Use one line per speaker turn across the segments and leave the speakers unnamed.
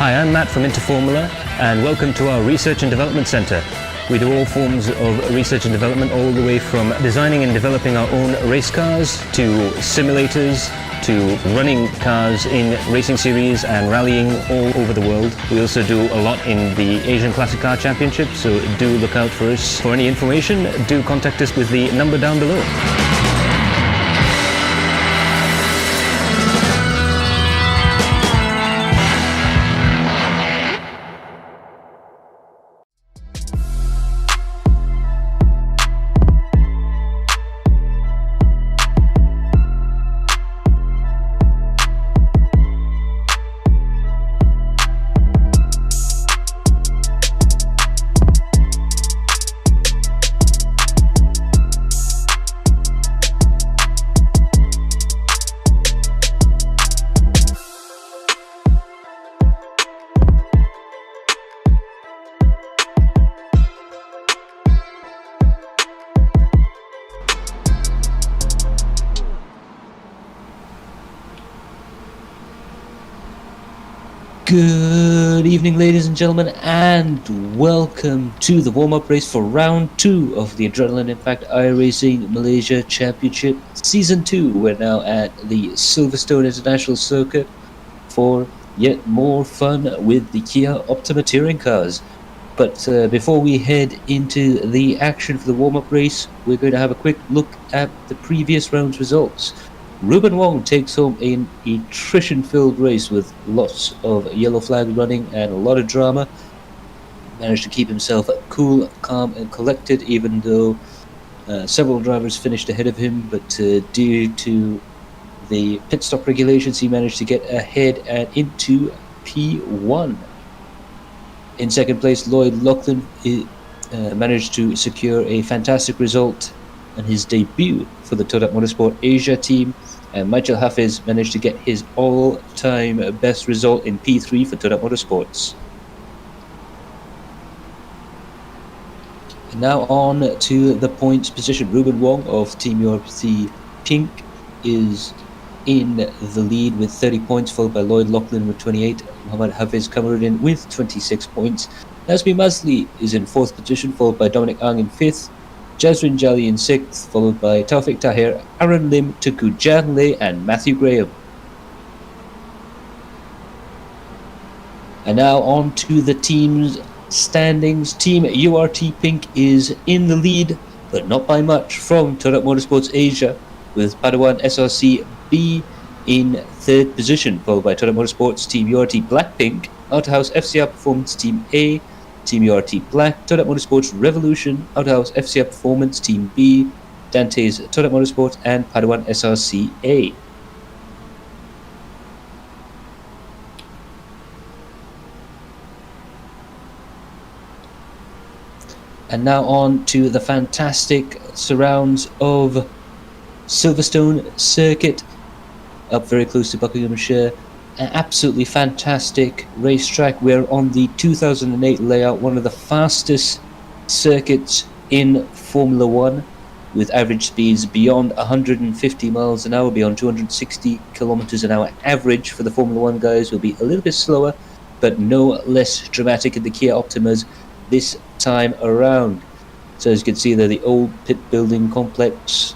Hi, I'm Matt from Interformula, and welcome to our Research and Development Centre. We do all forms of research and development, all the way from designing and developing our own race cars, to simulators, to running cars in racing series and rallying all over the world. We also do a lot in the Asian Classic Car Championship, so do look out for us. For any information, do contact us with the number down below.
Good evening, ladies and gentlemen, and welcome to the warm-up race for round 2 of the Adrenaline Impact iRacing Malaysia Championship Season 2. We're now at the Silverstone International Circuit for yet more fun with the Kia Optima touring cars. But before we head into the action for the warm-up race, we're going to have a quick look at the previous round's results. Ruben Wong takes home an attrition-filled race with lots of yellow flag running and a lot of drama. Managed to keep himself cool, calm and collected, even though several drivers finished ahead of him, but due to the pit stop regulations he managed to get ahead and into P1. In second place, Lloyd Lachlan managed to secure a fantastic result on his debut for the Todak Motorsport Asia team, and Michael Hafiz managed to get his all-time best result in P3 for Todak Motorsports. And now on to the points position. Ruben Wong of Team UFC Pink is in the lead with 30 points, followed by Lloyd Lachlan with 28, Muhammad Hafiz Kamarudin with 26 points. Nasmi Masli is in 4th position, followed by Dominic Ang in 5th, Jasrin Jali in 6th, followed by Taufik Tahir, Aaron Lim, Tuku Janle and Matthew Graham. And now on to the team's standings. Team URT Pink is in the lead, but not by much, from Todak Motorsports Asia, with Padawan SRC B in 3rd position, followed by Todak Motorsports Team URT Blackpink, Outhouse FCR Performance Team A, Team URT Black, Todak Motorsports Revolution, Outhouse FCR Performance Team B, Dante's Todak Motorsports and Padawan SRC A. And now on to the fantastic surrounds of Silverstone Circuit, up very close to Buckinghamshire. An absolutely fantastic racetrack. We're on the 2008 layout, one of the fastest circuits in Formula 1, with average speeds beyond 150 miles an hour, beyond 260 kilometers an hour. Average for the Formula 1 guys will be a little bit slower, but no less dramatic in the Kia Optimas this time around. So as you can see there, the old pit building complex,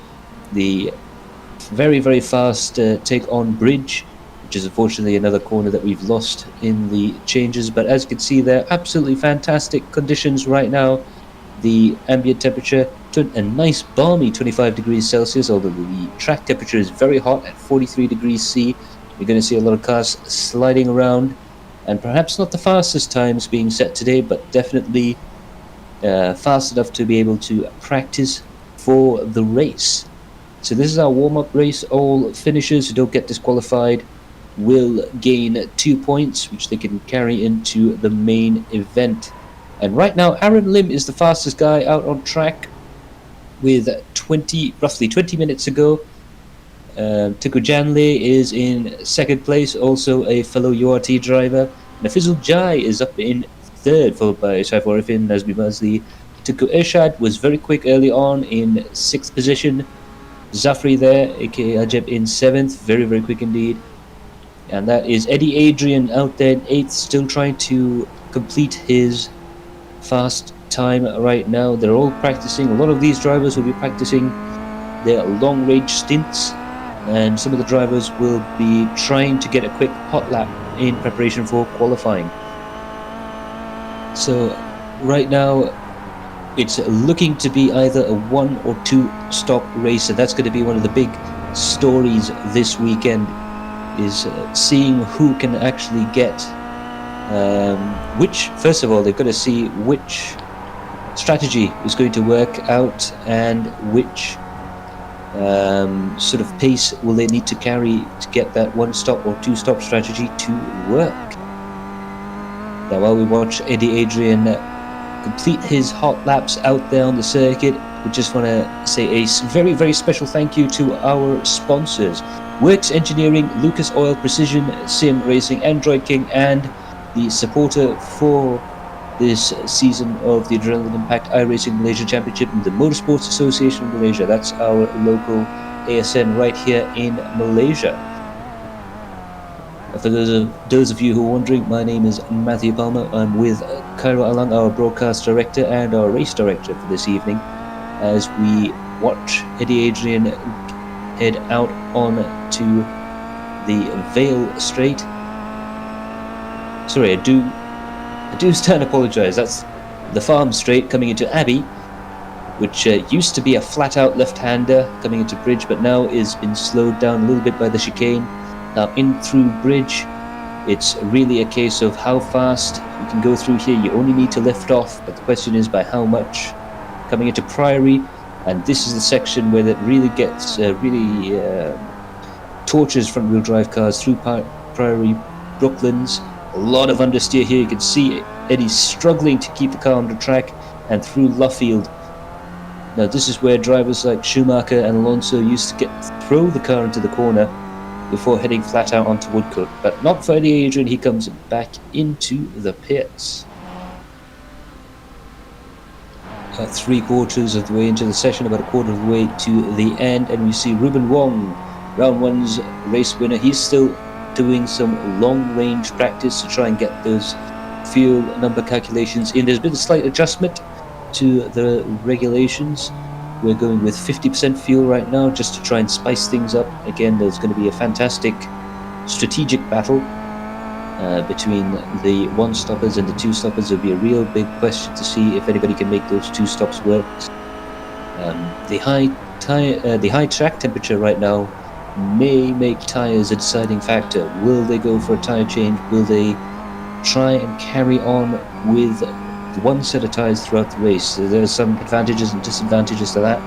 the very, very fast take-on bridge, which is unfortunately another corner that we've lost in the changes. But as you can see there, absolutely fantastic conditions right now. The ambient temperature, a nice balmy 25 degrees Celsius, although the track temperature is very hot at 43 degrees C. You're going to see a lot of cars sliding around, and perhaps not the fastest times being set today, but definitely fast enough to be able to practice for the race. So this is our warm-up race. All finishers who don't get disqualified will gain 2 points, which they can carry into the main event. And right now, Aaron Lim is the fastest guy out on track with roughly 20 minutes to go. Tuku Janle is in 2nd place, also a fellow URT driver. Nafizul Jai is up in 3rd, followed by Saifur Arifin, Nazmi Mazli. Tuku Irshad was very quick early on in 6th position. Zafri there, aka Ajeb, in 7th, very, very quick indeed. And that is Eddie Adrian out there in 8th, still trying to complete his fast time right now. They're all practicing. A lot of these drivers will be practicing their long-range stints, and some of the drivers will be trying to get a quick hot lap in preparation for qualifying. So right now it's looking to be either a 1 or 2 stop race, and that's going to be one of the big stories this weekend, is seeing who can actually get which. First of all, they've got to see which strategy is going to work out and which sort of pace will they need to carry to get that 1 stop or 2 stop strategy to work. Now, while we watch Eddie Adrian complete his hot laps out there on the circuit, we just want to say a very, very special thank you to our sponsors: Works Engineering, Lucas Oil, Precision Sim Racing, Android King, and the supporter for this season of the Adrenaline Impact iRacing Malaysia Championship and the Motorsports Association of Malaysia. That's our local ASN right here in Malaysia. For those of you who are wondering, my name is Matthew Palmer. I'm with Cairo Alang, our broadcast director and our race director for this evening, as we watch Eddie Adrian head out on to the Vale Straight. Sorry, I do stand apologise. That's the Farm Straight coming into Abbey, which used to be a flat-out left-hander coming into Bridge, but now is been slowed down a little bit by the chicane. Now in through Bridge, it's really a case of how fast you can go through here. You only need to lift off, but the question is by how much. Coming into Priory, and this is the section where that really gets tortures front-wheel drive cars through Priory, Brooklands. A lot of understeer here. You can see Eddie's struggling to keep the car on the track, and through Luffield. Now this is where drivers like Schumacher and Alonso used to throw the car into the corner before heading flat out onto Woodcote, but not for Eddie Adrian. He comes back into the pits. 3/4 of the way into the session, about a quarter of the way to the end, and we see Ruben Wong, round 1's race winner. He's still doing some long-range practice to try and get those fuel number calculations in. There's been a slight adjustment to the regulations. We're going with 50% fuel right now just to try and spice things up. Again, there's going to be a fantastic strategic battle between the 1-stoppers and the 2-stoppers. There'll be a real big question to see if anybody can make those 2 stops work. The high track temperature right now may make tyres a deciding factor. Will they go for a tyre change? Will they try and carry on with one set of tyres throughout the race? So there are some advantages and disadvantages to that,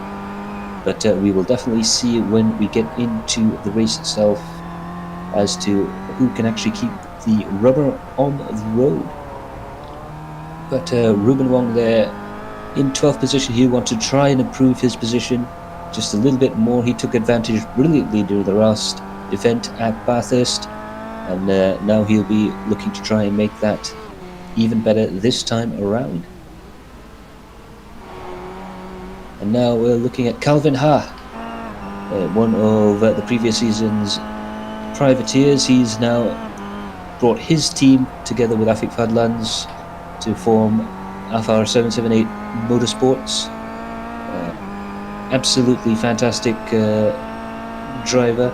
but we will definitely see when we get into the race itself as to who can actually keep the rubber on the road. But Ruben Wong there in 12th position. He wanted to try and improve his position just a little bit more. He took advantage brilliantly during the last event at Bathurst, and now he'll be looking to try and make that even better this time around. And now we're looking at Calvin Ha, one of the previous season's privateers. He's now brought his team together with Afik Fadlan's to form Afar 778 Motorsports. Absolutely fantastic driver,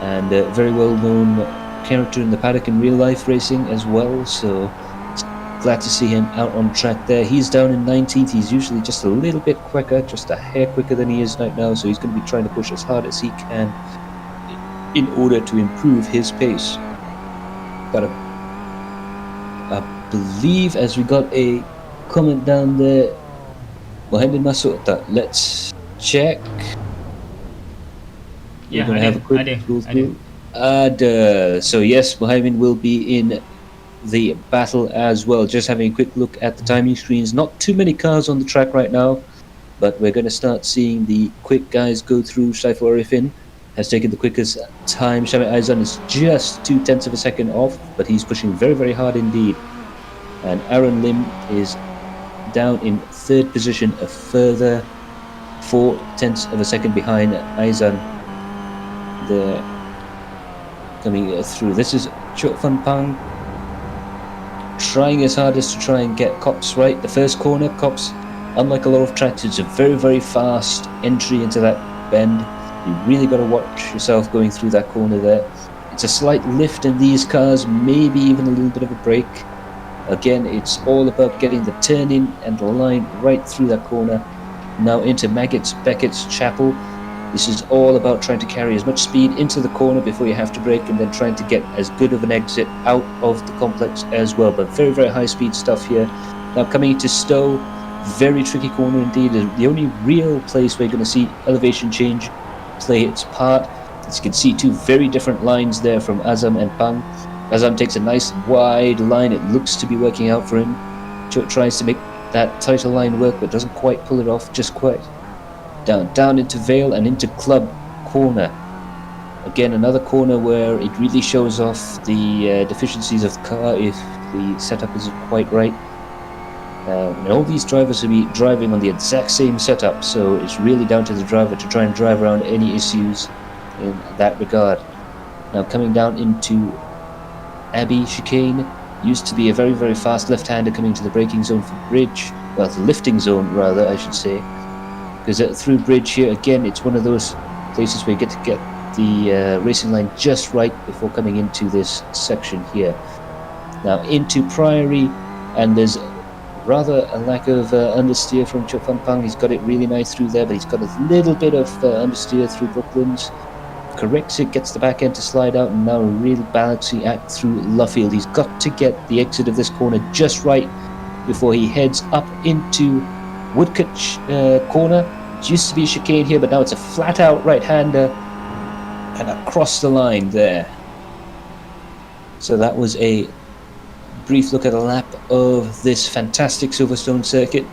and a very well known character in the paddock in real life racing as well, so glad to see him out on track there. He's down in 19th. He's usually just a little bit quicker, just a hair quicker than he is right now, so he's going to be trying to push as hard as he can in order to improve his pace. But I believe, as we got a comment down there, Mohammed Masuk, let's check.
Yeah,
we're going to have a quick go through. So yes, Mohammed will be in the battle as well. Just having a quick look at the timing screens. Not too many cars on the track right now, but we're going to start seeing the quick guys go through. Saiful Arifin has taken the quickest time. Shamit Aizan is just 0.2 of a second off, but he's pushing very, very hard indeed. And Aaron Lim is down in 3rd position, a further 0.4 of a second behind Aizan there. coming through. This is Chot Fun Pang trying his hardest to try and get Cops right. The first corner, Cops, unlike a lot of tracks, it's a very, very fast entry into that bend. You really got to watch yourself going through that corner there. It's a slight lift in these cars, maybe even a little bit of a brake. Again, it's all about getting the turn in and the line right through that corner. Now into Beckett's Chapel. This is all about trying to carry as much speed into the corner before you have to brake, and then trying to get as good of an exit out of the complex as well. But very, very high speed stuff here. Now coming into Stowe, very tricky corner indeed. The only real place where you're going to see elevation change play its part. As you can see, two very different lines there from Azam and Pang. Azam takes a nice wide line. It looks to be working out for him. Chot tries to make that tighter line work, but doesn't quite pull it off just quite. Down into Vale and into Club Corner. Again, another corner where it really shows off the deficiencies of the car if the setup isn't quite right. And all these drivers will be driving on the exact same setup, so it's really down to the driver to try and drive around any issues in that regard. Now coming down into Abbey Chicane, used to be a very, very fast left-hander coming to the braking zone for Bridge, well, the lifting zone rather, I should say, because through Bridge here, again, it's one of those places where you get to get the racing line just right before coming into this section here. Now into Priory, and there's rather a lack of understeer from Chot Fun Pang. He's got it really nice through there, but he's got a little bit of understeer through Brooklands. Corrects it, gets the back end to slide out, and now a real balancing act through Luffield. He's got to get the exit of this corner just right before he heads up into Woodcut corner. It used to be a chicane here, but now it's a flat out right-hander and across the line there. So that was a brief look at a lap of this fantastic Silverstone circuit.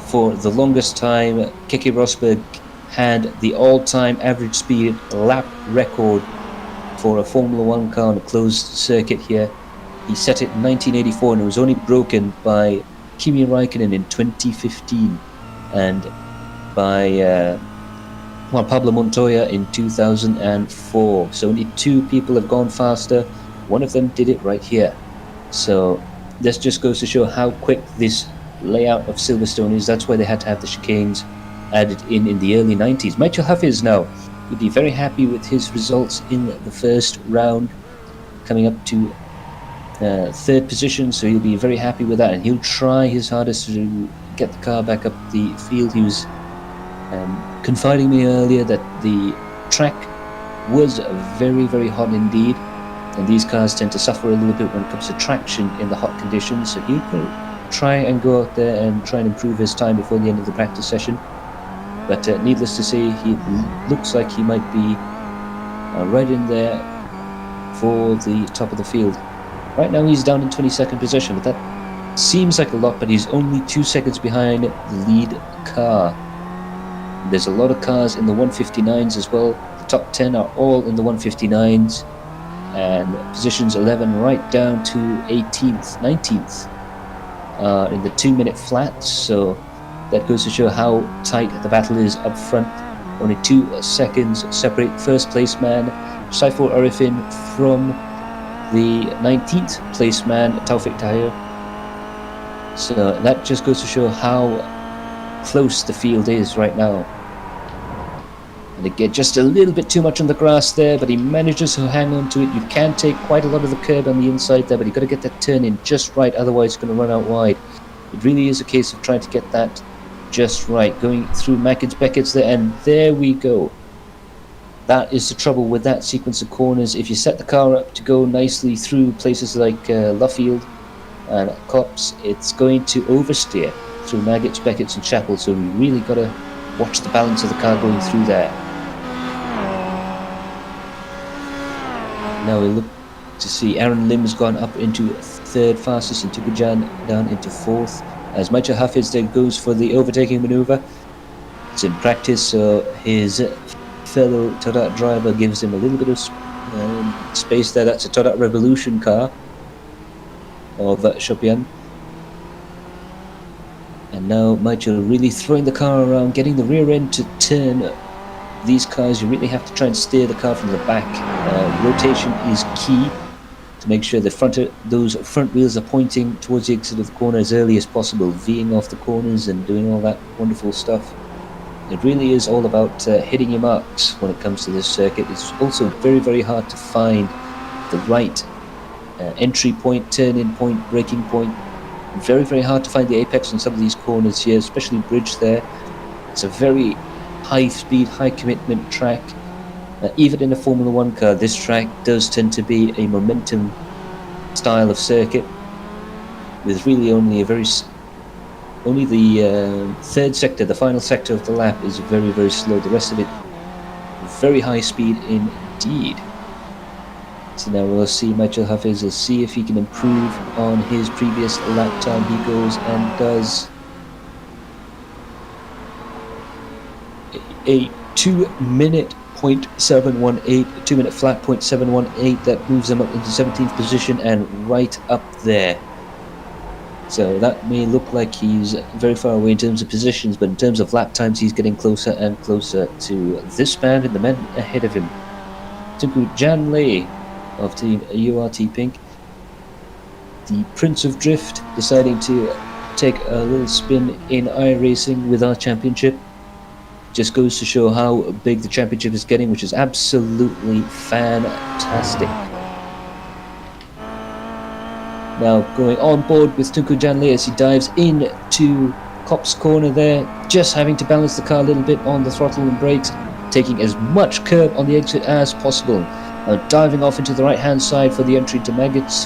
For the longest time, Keke Rosberg had the all-time average speed lap record for a Formula 1 car on a closed circuit here. He set it in 1984, and it was only broken by Kimi Raikkonen in 2015 and by Pablo Montoya in 2004. So only two people have gone faster. One of them did it right here. So this just goes to show how quick this layout of Silverstone is. That's why they had to have the chicanes added in the early 90s. Michael Hafiz now would be very happy with his results in the first round, coming up to third position, so he'll be very happy with that, and he'll try his hardest to get the car back up the field. He was confiding me earlier that the track was very, very hot indeed, and these cars tend to suffer a little bit when it comes to traction in the hot conditions, so he'll try and go out there and try and improve his time before the end of the practice session. But needless to say, he looks like he might be right in there for the top of the field. Right now he's down in 22nd position, but that seems like a lot, but he's only 2 seconds behind the lead car. There's a lot of cars in the 159s as well. The top 10 are all in the 159s, and positions 11 right down to 18th, 19th in the 2-minute flats, so that goes to show how tight the battle is up front. Only 2 seconds separate first place man Saiful Arifin from the 19th place man Taufik Tahir. So that just goes to show how close the field is right now. And again, just a little bit too much on the grass there, but he manages to hang on to it. You can take quite a lot of the curb on the inside there, but you've got to get that turn in just right, otherwise it's going to run out wide. It really is a case of trying to get that just right, going through Beckett's there, and there we go. That is the trouble with that sequence of corners. If you set the car up to go nicely through places like Luffield and Cops, it's going to oversteer through Beckett's and Chapel, so we really got to watch the balance of the car going through there. Now we look to see Aaron Lim's gone up into third fastest, and Tukujan down into fourth, as Michael Hafiz then goes for the overtaking maneuver. It's in practice, so his fellow Todat driver gives him a little bit of space there. That's a Todat Revolution car of Shopian. And now Michael really throwing the car around, getting the rear end to turn these cars, you really have to try and steer the car from the back. Rotation is key to make sure those front wheels are pointing towards the exit of the corner as early as possible, V'ing off the corners and doing all that wonderful stuff. It really is all about hitting your marks when it comes to this circuit. It's also very, very hard to find the right entry point, turn-in point, braking point. Very, very hard to find the apex on some of these corners here, especially bridge there. It's a very high-speed, high-commitment track. Even in a Formula 1 car, this track does tend to be a momentum style of circuit, with really only the third sector, the final sector of the lap, is very, very slow. The rest of it, very high speed indeed. So now we'll see Michael Hafiz, will see if he can improve on his previous lap time. He goes and does a 2-minute .718, 2-minute flat .718. That moves him up into 17th position and right up there. So that may look like he's very far away in terms of positions, but in terms of lap times, he's getting closer and closer to this man and the men ahead of him. Tunku Janlei of Team URT Pink, the Prince of Drift, deciding to take a little spin in iRacing with our championship. Just goes to show how big the championship is getting, which is absolutely fantastic. Now going on board with Tunku Janlei as he dives into Cop's corner there, just having to balance the car a little bit on the throttle and brakes, taking as much curb on the exit as possible. Now diving off into the right hand side for the entry to Maggots.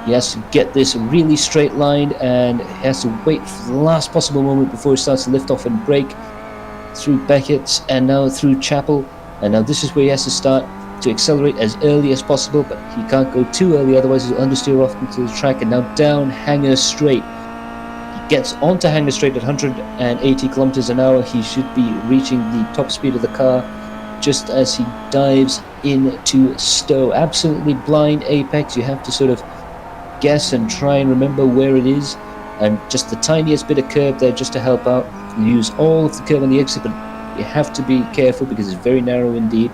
He has to get this really straight lined and he has to wait for the last possible moment before he starts to lift off and brake through Beckett's and now through Chapel. And now this is where he has to start to accelerate as early as possible, but he can't go too early, otherwise he'll understeer off into the track. And now down Hanger Straight. He gets onto Hanger Straight at 180 kilometers an hour. He should be reaching the top speed of the car just as he dives into Stowe. Absolutely blind apex. You have to sort of guess and try and remember where it is, and just the tiniest bit of curb there just to help out. You use all of the curb on the exit, but you have to be careful because it's very narrow indeed.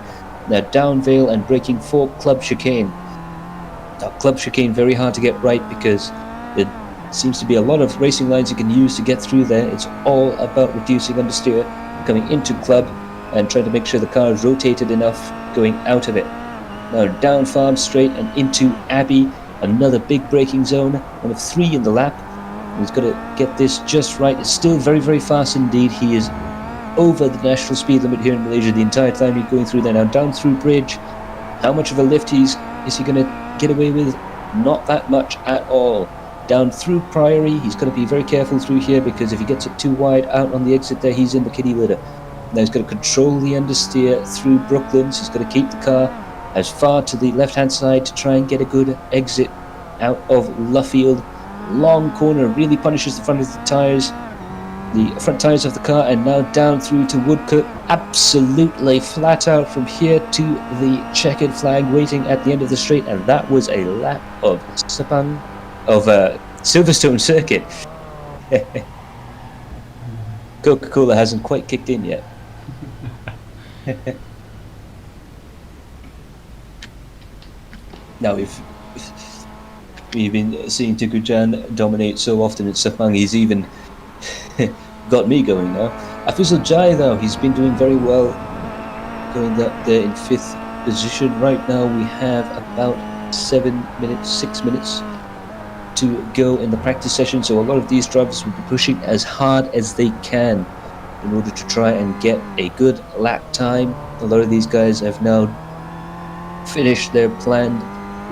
Now down Vale and braking for Club Chicane. Now Club Chicane, very hard to get right because there seems to be a lot of racing lines you can use to get through there. It's all about reducing understeer, coming into Club and trying to make sure the car is rotated enough going out of it. Now down Farm Straight and into Abbey, another big braking zone, one of 3 in the lap. He's got to get this just right. It's still very, very fast indeed. He is over the national speed limit here in Malaysia the entire time he's going through there. Now down through Bridge, how much of a lift is he going to get away with? Not that much at all. Down through Priory, he's got to be very careful through here because if he gets it too wide out on the exit there, he's in the kiddie litter. Now he's got to control the understeer through Brooklands. He's got to keep the car as far to the left hand side to try and get a good exit out of Luffield. Long corner really punishes the front of the tyres, the front tyres of the car, and now down through to Woodcote, absolutely flat out from here to the checkered flag waiting at the end of the straight. And that was a lap of Sepang of Silverstone Circuit. Coca-Cola hasn't quite kicked in yet. Now if we've been seeing Tunku Jan dominate so often at Sepang, he's even got me going now. Afizul Jai though, he's been doing very well, going up there in 5th position. Right now we have about 6 minutes to go in the practice session, so a lot of these drivers will be pushing as hard as they can in order to try and get a good lap time. A lot of these guys have now finished their planned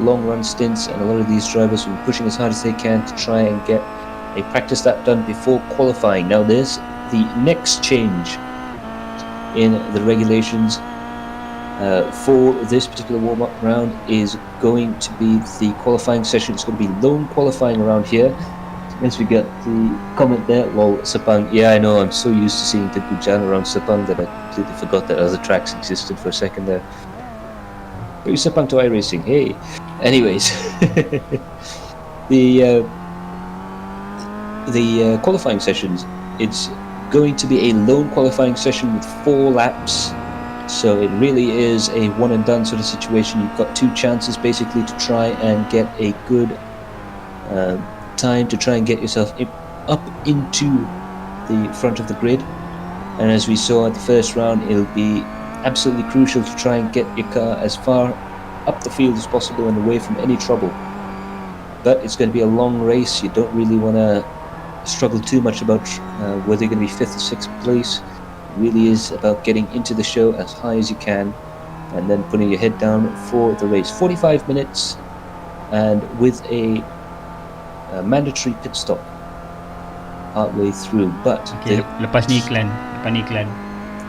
long run stints, and a lot of these drivers will be pushing as hard as they can to try and get a practice lap done before qualifying. Now there's the next change in the regulations for this particular warm-up round is going to be the qualifying session. It's going to be lone qualifying around here. As we get the comment there, lol, Sepang. Yeah, I know, I'm so used to seeing Tunku Jan around Sepang that I completely forgot that other tracks existed for a second there. Very Sepang to iRacing, hey. Anyways, the qualifying sessions, it's going to be a lone qualifying session with 4 laps. So it really is a one and done sort of situation. You've got 2 chances basically to try and get a good time to try and get yourself up into the front of the grid. And as we saw at the first round, it'll be absolutely crucial to try and get your car as far up the field as possible and away from any trouble. But it's going to be a long race. You don't really want to struggle too much about whether you're going to be 5th or 6th place. It really is about getting into the show as high as you can and then putting your head down for the race. 45 minutes and with a mandatory pit stop partway through. But
Okay, lepas ni iklan.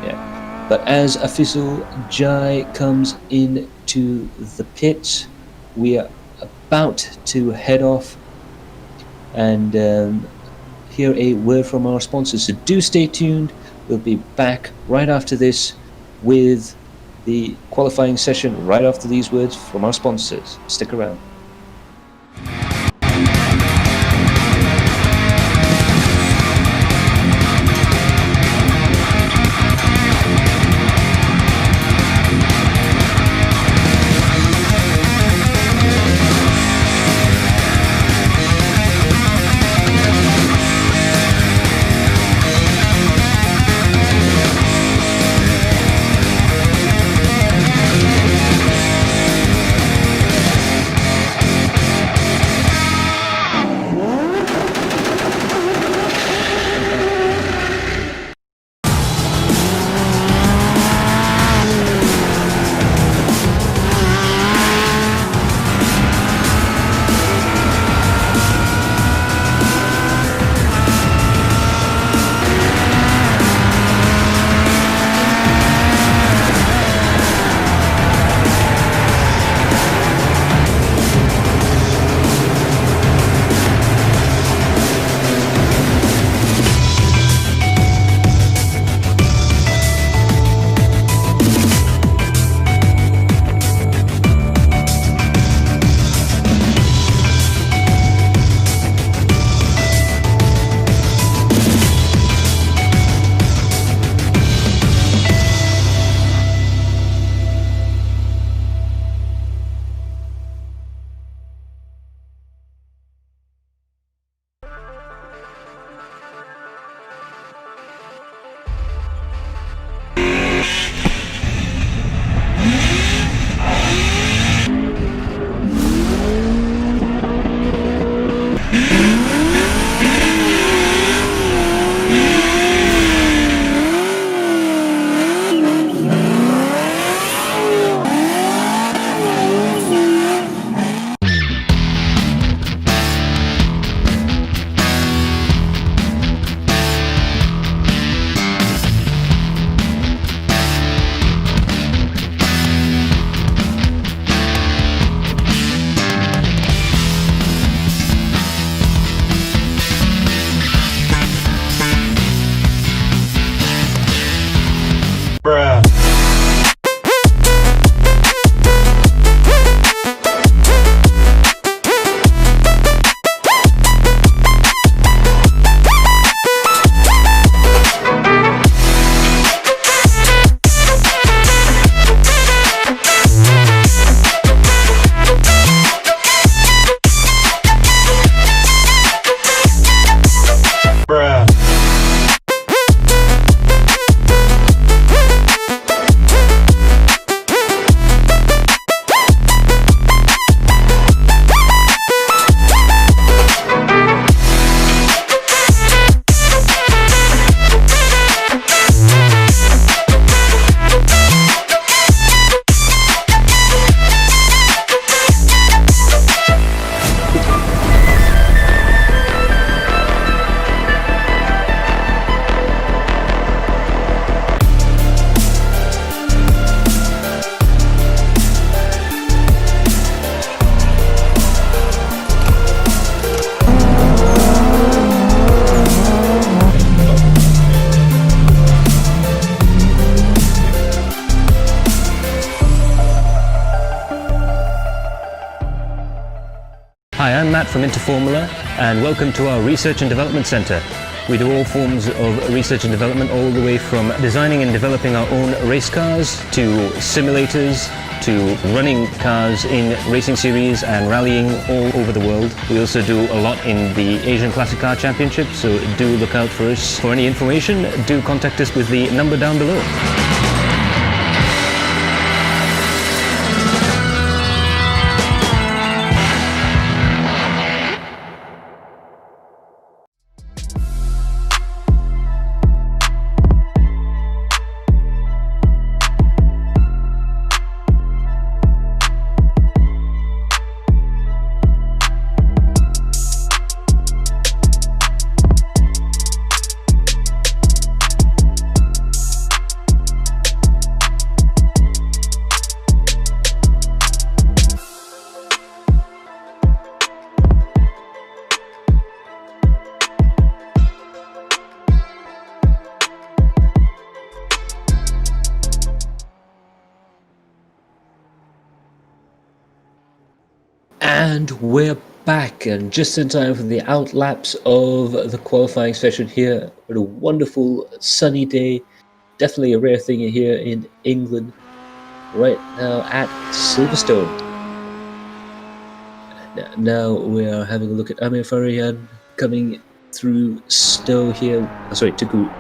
yeah. But as official Jai comes into the pit, we are about to head off and hear a word from our sponsors. So do stay tuned. We'll be back right after this with the qualifying session, right after these words from our sponsors. Stick around.
Hi, I'm Matt from Interformula, and welcome to our Research and Development Centre. We do all forms of research and development, all the way from designing and developing our own race cars to simulators to running cars in racing series and rallying all over the world. We also do a lot in the Asian Classic Car Championship, so do look out for us. For any information, do contact us with the number down below.
And we're back, and just in time for the outlaps of the qualifying session here. What a wonderful sunny day. Definitely a rare thing here in England right now at Silverstone. Now we are having a look at Amir Farian coming through Stowe here. Sorry, Tuku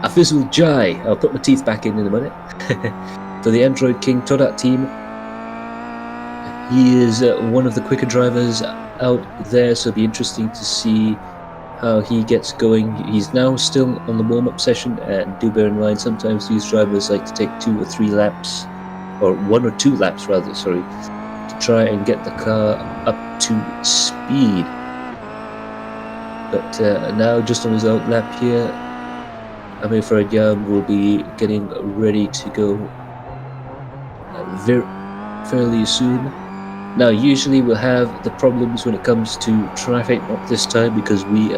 Afizul Jai. I'll put my teeth back in a minute. For the Android King Todat team. He is one of the quicker drivers out there, so it'll be interesting to see how he gets going. He's now still on the warm-up session, and do bear in mind sometimes these drivers like to take 2 or 3 laps, or 1 or 2 laps rather, sorry, to try and get the car up to speed. But now just on his out lap here, Amir Farian will be getting ready to go fairly soon. Now, usually we'll have the problems when it comes to traffic, not this time, because we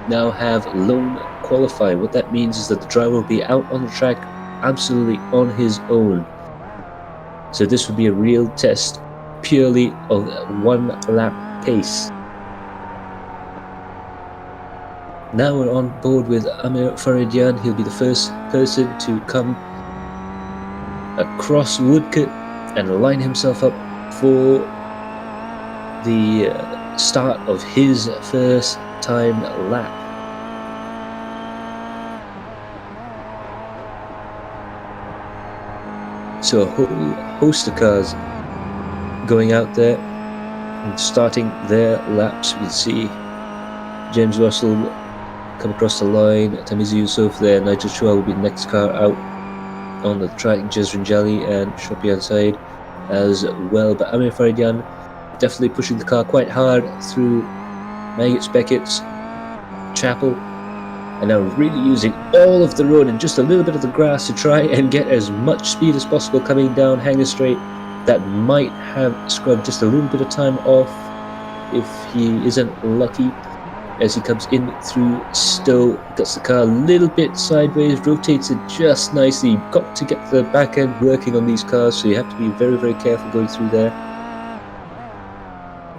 now have lone qualifying. What that means is that the driver will be out on the track absolutely on his own. So this would be a real test purely of 1 lap pace. Now we're on board with Amir Farian. He'll be the first person to come across Woodcote and line himself up for the start of his first time lap. So a whole host of cars going out there and starting their laps. We can see James Russell come across the line, Tamiz Yusuf there, Nigel Chua will be the next car out on the track, Jezrin Jali and Shopian Said as well. But Amir Farian definitely pushing the car quite hard through Maggots, Beckett's, Chapel, and now really using all of the road and just a little bit of the grass to try and get as much speed as possible coming down Hanger Straight. That might have scrubbed just a little bit of time off if he isn't lucky. As he comes in through Stowe, gets the car a little bit sideways, rotates it just nicely. You've got to get the back end working on these cars, so you have to be very, very careful going through there.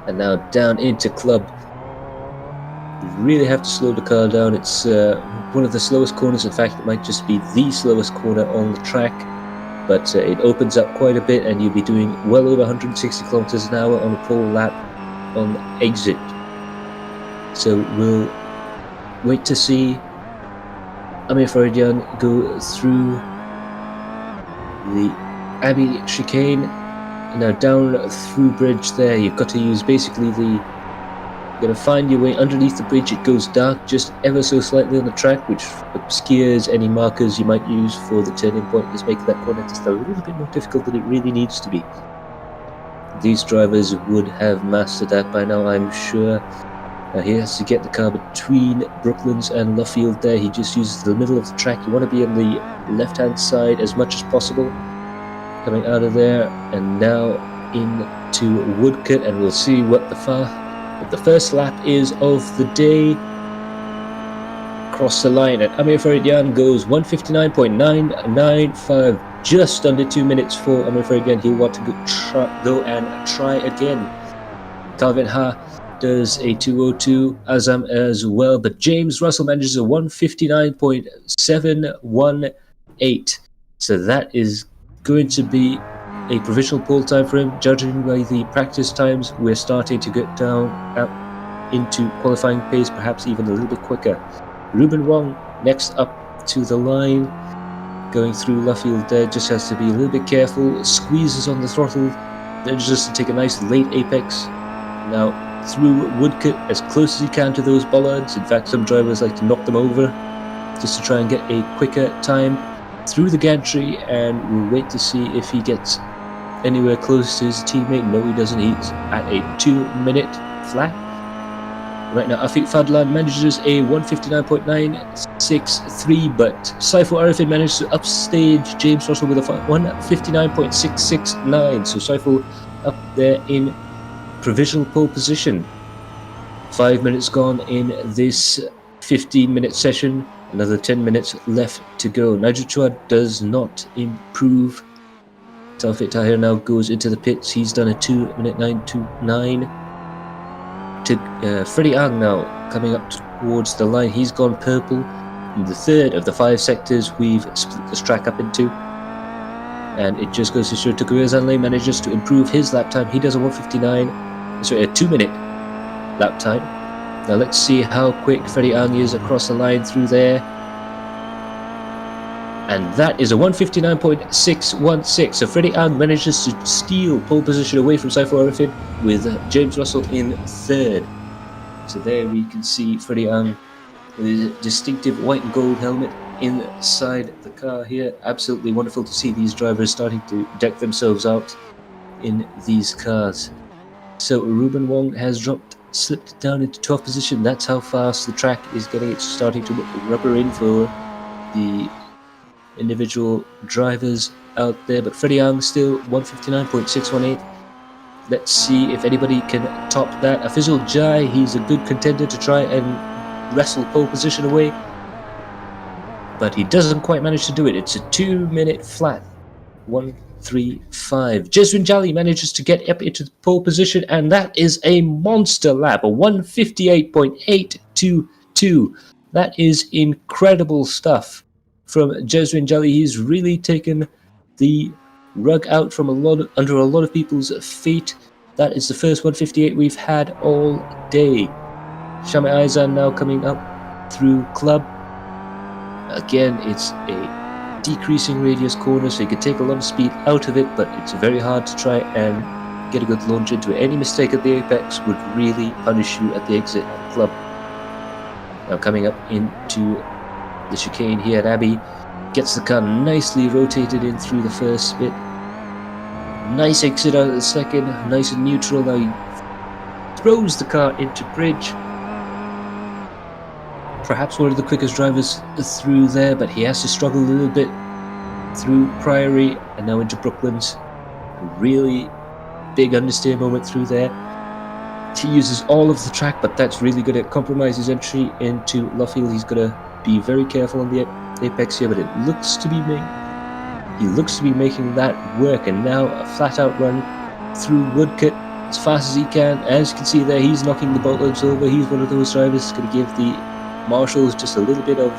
And now down into Club. You really have to slow the car down. It's one of the slowest corners. In fact, it might just be the slowest corner on the track. But it opens up quite a bit, and you'll be doing well over 160 kilometers an hour on a full lap on exit. So we'll wait to see Amir Farian go through the Abbey chicane. Now down through bridge there, you've got to use basically you're going to find your way underneath the bridge. It goes dark just ever so slightly on the track, which obscures any markers you might use for the turning point. Just making that corner just a little bit more difficult than it really needs to be. These drivers would have mastered that by now, I'm sure. He has to get the car between Brooklands and Luffield there. He just uses the middle of the track. You want to be on the left-hand side as much as possible. Coming out of there, and now into Woodcote, and we'll see what the first lap is of the day. Across the line, and Amir Farian goes 159.995, just under 2 minutes for Amir Farian. He'll want to go and try again. Calvin Ha does a 2:02, Azam as well, but James Russell manages a 1:59.718. So that is going to be a provisional pole time for him. Judging by the practice times, we're starting to get down out into qualifying pace, perhaps even a little bit quicker. Ruben Wong next up to the line, going through Luffield there, just has to be a little bit careful, squeezes on the throttle, then just to take a nice late apex. Now through Woodcut as close as he can to those bollards. In fact, some drivers like to knock them over just to try and get a quicker time through the gantry, and we'll wait to see if he gets anywhere close to his teammate. No, he doesn't. He's at a 2-minute flat. Right now, Afiq Fadlan manages a 1:59.963, but Saiful Arifin managed to upstage James Russell with a 1:59.669. So Saiful up there in provisional pole position. 5 minutes gone in this 15-minute session. Another 10 minutes left to go. Nigel Chua does not improve. Taufik Tahir now goes into the pits. He's done a 2:09.29. Freddie Ang now coming up towards the line. He's gone purple. In the third of the 5 sectors we've split this track up into. And it just goes to show Takuya Zanlei manages to improve his lap time. He does a 2-minute lap time. Now let's see how quick Freddie Ang is across the line through there. And that is a 1:59.616. So Freddie Ang manages to steal pole position away from Saiful Arifin with James Russell in third. So there we can see Freddie Ang with his distinctive white and gold helmet inside the car here. Absolutely wonderful to see these drivers starting to deck themselves out in these cars. So Ruben Wong has slipped down into 12th position. That's how fast the track is getting. It's starting to rubber in for the individual drivers out there, but Freddie Ang still 1:59.618. Let's see if anybody can top that. Afizul Jai, he's a good contender to try and wrestle pole position away, but he doesn't quite manage to do it. It's a 2-minute flat, 1:35. Jeswin Jali manages to get up into the pole position, and that is a monster lap, a 1:58.822. That is incredible stuff from Jeswin Jali. He's really taken the rug out from under a lot of people's feet. That is the first 1:58 we've had all day. Shami Aizan now coming up through Club. Again, it's a decreasing radius corner, so you can take a lot of speed out of it, but it's very hard to try and get a good launch into it. Any mistake at the apex would really punish you at the exit at Club. Now coming up into the chicane here at Abbey, gets the car nicely rotated in through the first bit. Nice exit out of the second, nice and neutral. Now he throws the car into bridge. Perhaps one of the quickest drivers through there, but he has to struggle a little bit through Priory and now into Brooklands. A really big understeer moment through there. He uses all of the track, but that's really going to compromise his entry into Luffield. He's going to be very careful on the apex here, but it looks to be making that work. And now a flat out run through Woodcut as fast as he can. As you can see there, he's knocking the bollards over. He's one of those drivers going to give the marshals just a little bit of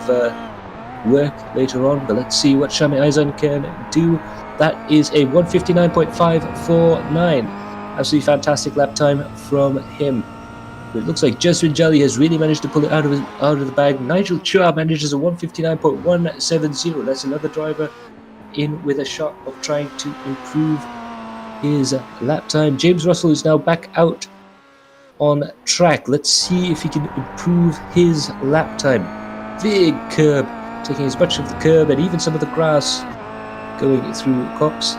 work later on, but let's see what Shami Aizan can do. That is a 1:59.549. Absolutely fantastic lap time from him. But it looks like Jeswin Jali has really managed to pull it out of the bag. Nigel Chua manages a 1:59.170. That's another driver in with a shot of trying to improve his lap time. James Russell is now back out on track. Let's see if he can improve his lap time. Big curb, taking as much of the curb and even some of the grass going through Cox.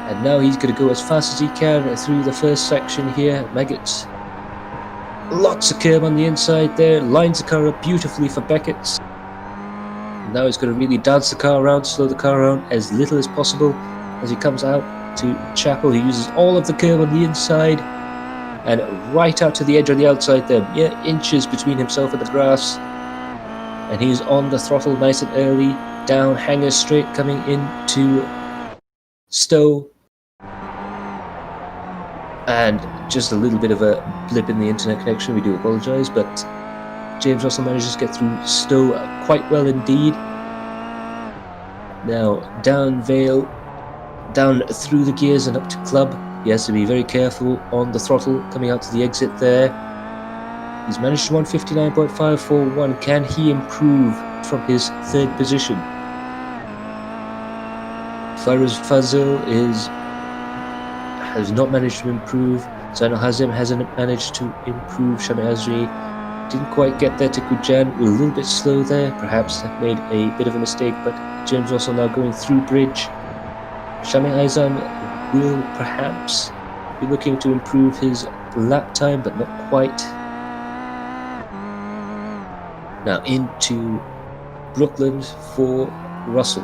And now he's going to go as fast as he can through the first section here. Maggots, lots of curb on the inside there, lines the car up beautifully for Beckett's. Now he's going to really dance the car around, slow the car around as little as possible as he comes out to Chapel. He uses all of the curb on the inside and right out to the edge on the outside there, mere inches between himself and the grass. And he's on the throttle nice and early, down Hanger Straight, coming into Stowe. And just a little bit of a blip in the internet connection, we do apologise, but James Russell manages to get through Stowe quite well indeed. Now down Vale, down through the gears and up to Club. He has to be very careful on the throttle coming out to the exit there. He's managed to 159.541. Can he improve from his third position? Fairuz Fazil has not managed to improve. Zainal Hazim hasn't managed to improve. Shami Azri didn't quite get there to Kujan. A little bit slow there. Perhaps made a bit of a mistake, but James Russell now going through bridge. Shami Aizan will perhaps be looking to improve his lap time, but not quite. Now into Brookland for Russell.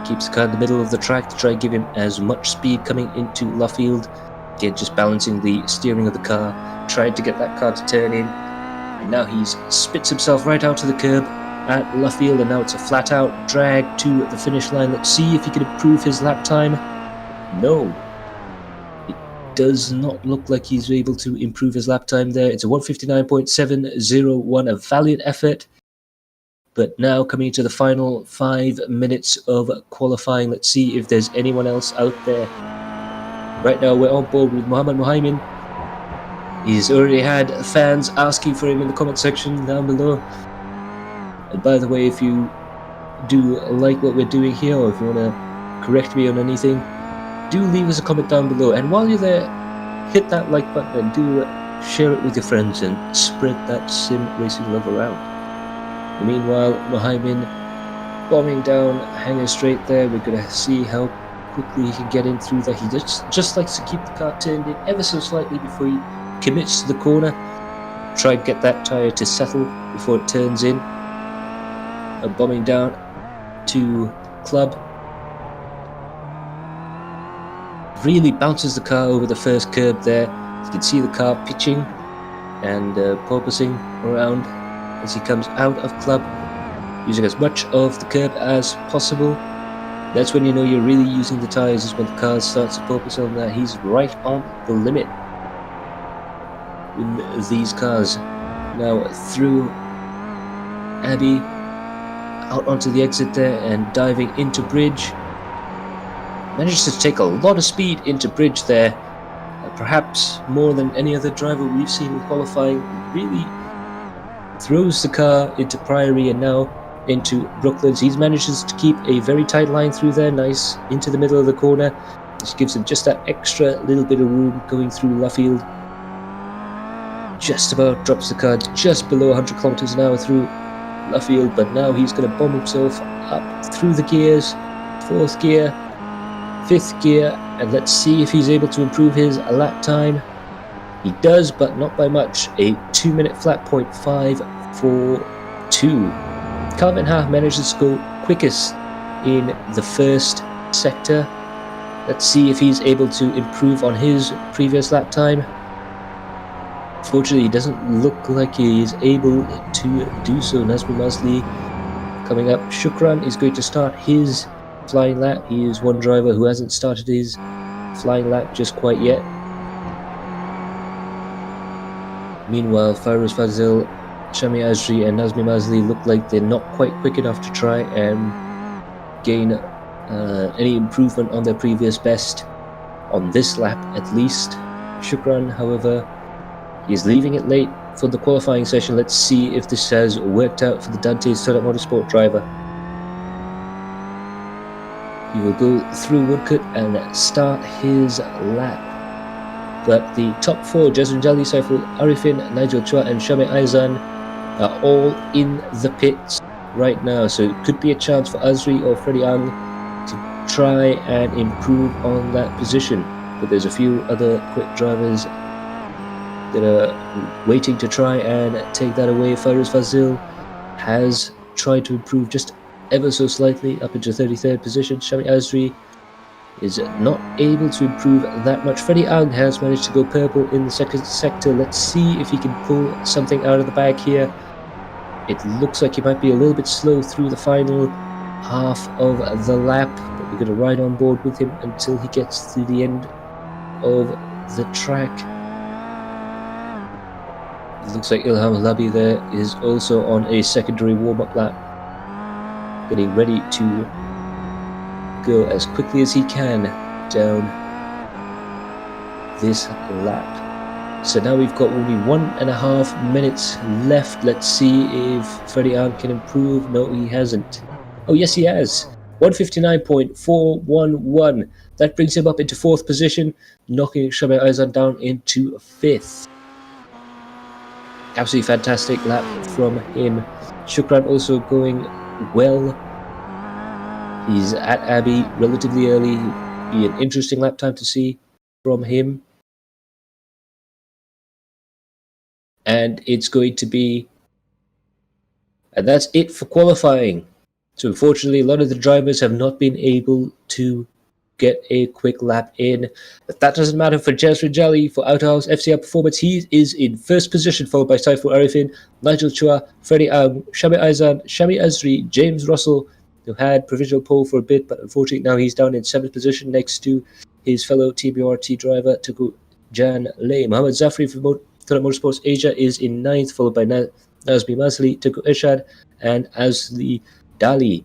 Keeps the car in the middle of the track to try and give him as much speed coming into Luffield. Again, just balancing the steering of the car, trying to get that car to turn in. And now he's spits himself right out to the curb at Luffield, and now it's a flat out drag to the finish line. Let's see if he can improve his lap time. No. It does not look like he's able to improve his lap time there. It's a 159.701, a valiant effort. But now coming to the final 5 minutes of qualifying, let's see if there's anyone else out there. Right now we're on board with Muhammad Muhaimin. He's already had fans asking for him in the comment section down below. And by the way, if you do like what we're doing here, or if you want to correct me on anything, do leave us a comment down below. And while you're there, hit that like button and do share it with your friends and spread that sim racing love around. Meanwhile, Muhaimin bombing down Hanger Straight there. We're going to see how quickly he can get in through that. He just likes to keep the car turned in ever so slightly before he commits to the corner. Try and get that tyre to settle before it turns in. Bombing down to Club. Really bounces the car over the first curb there. You can see the car pitching and porpoising around as he comes out of Club, using as much of the curb as possible. That's when you know you're really using the tyres, is when the car starts to focus on that. He's right on the limit in these cars. Now through Abbey, out onto the exit there and diving into bridge. Manages to take a lot of speed into bridge there. Perhaps more than any other driver we've seen in qualifying. Really throws the car into Priory and now into Brooklands. He manages to keep a very tight line through there, nice into the middle of the corner. This gives him just that extra little bit of room going through Luffield. Just about drops the car just below 100 kilometers an hour through Luffield, but now he's going to bomb himself up through the gears. 4th gear, 5th gear, and let's see if he's able to improve his lap time. He does, but not by much. A 2-minute flat point 5:42. Calvin Ha manages to go quickest in the first sector. Let's see if he's able to improve on his previous lap time. Fortunately, he doesn't look like he is able to do so. Nazmi Masli coming up. Shukran is going to start his flying lap. He is one driver who hasn't started his flying lap just quite yet. Meanwhile, Fairuz Fazil, Shami Azri and Nazmi Masli look like they're not quite quick enough to try and gain any improvement on their previous best on this lap at least. Shukran, however, is leaving it late for the qualifying session. Let's see if this has worked out for the Dante's Turret Motorsport driver. He will go through Woodcut and start his lap. But the top 4, Jazrin Jali, Saiful Arifin, Nigel Chua and Shami Aizan, are all in the pits right now. So it could be a chance for Azri or Freddie Ang to try and improve on that position. But there's a few other quick drivers that are waiting to try and take that away. Fairuz Fazil has tried to improve just ever so slightly up into 33rd position. Shami Azri is not able to improve that much. Freddie Ang has managed to go purple in the second sector. Let's see if he can pull something out of the bag here. It looks like he might be a little bit slow through the final half of the lap, but we're going to ride on board with him until he gets to the end of the track. It looks like Ilham Labi there is also on a secondary warm-up lap, getting ready to go as quickly as he can down this lap. So now we've got only 1.5 minutes left. Let's see if Freddie Arm can improve. No, he hasn't. Oh, yes, he has. 159.411. That brings him up into 4th position, knocking Shabir Aizan down into 5th. Absolutely fantastic lap from him. Shukran also going well. He's at Abbey relatively early. Be an interesting lap time to see from him. And it's going to be... And that's it for qualifying. So unfortunately, a lot of the drivers have not been able to get a quick lap in. But that doesn't matter for Jazrin Jali for Autohouse FCR Performance. He is in 1st position, followed by Saiful Arifin, Nigel Chua, Freddie Ang, Shabir Aizan, Shami Azri, James Russell, who had provisional pole for a bit, but unfortunately now he's down in 7th position next to his fellow TBRT driver, Tuku Jan Lay. Mohammad Zafri from Toyota Motorsports Asia is in 9th, followed by Nazmi Masli, Tuku Irshad, and Azli Dali.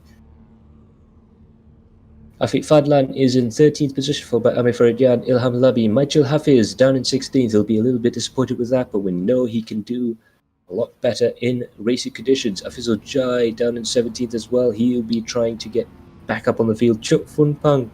Afiq Fadlan is in 13th position, followed by Amir Faridyan, Ilham Labi. Michael Hafiz down in 16th. He'll be a little bit disappointed with that, but we know he can do a lot better in racing conditions. Afizul Jai down in 17th as well. He'll be trying to get back up on the field. Chuk Fun Pang,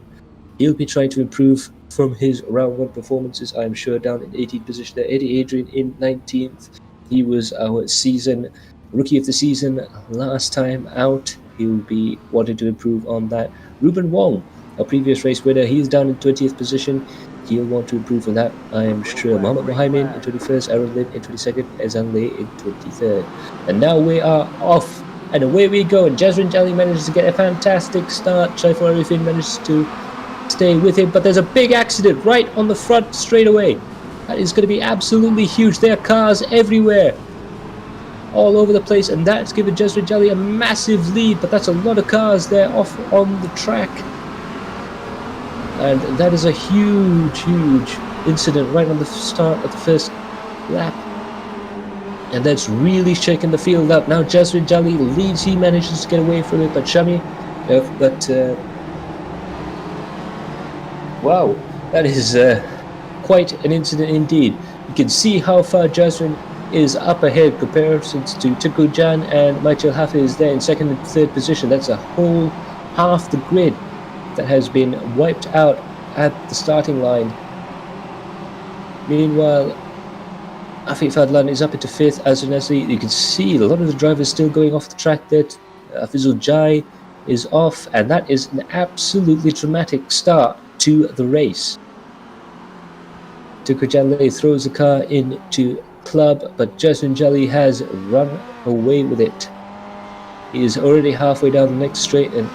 he'll be trying to improve from his round 1 performances, I'm sure, down in 18th position there. Eddie Adrian in 19th. He was our season rookie of the season last time out. He'll be wanting to improve on that. Ruben Wong, a previous race winner, he's down in 20th position. He'll want to improve on that, I am sure. Mohamed Mohaimin in 21st, Aaron Lin in 22nd, Ezan Lay in 23rd. And now we are off, and away we go. And Jazrin Jali manages to get a fantastic start. Shaiful Arifin manages to stay with him, but there's a big accident right on the front straight away. That is going to be absolutely huge. There are cars everywhere, all over the place, and that's given Jazrin Jali a massive lead, but that's a lot of cars there off on the track. And that is a huge incident right on the start of the first lap. And that's really shaken the field up. Now Jazrin Jali leads, he manages to get away from it, but Shami, wow, that is quite an incident indeed. You can see how far Jazrin is up ahead comparisons to Tuku Jan and Michael Hafiz there in 2nd and 3rd position. That's a whole half the grid that has been wiped out at the starting line. Meanwhile, Afiq Fadlan is up into 5th. Azanesi, you can see a lot of the drivers still going off the track there. Afizul Jai is off, and that is an absolutely dramatic start to the race. Tuku Janle throws the car into club, but Jazrin Jali has run away with it. He is already halfway down the next straight and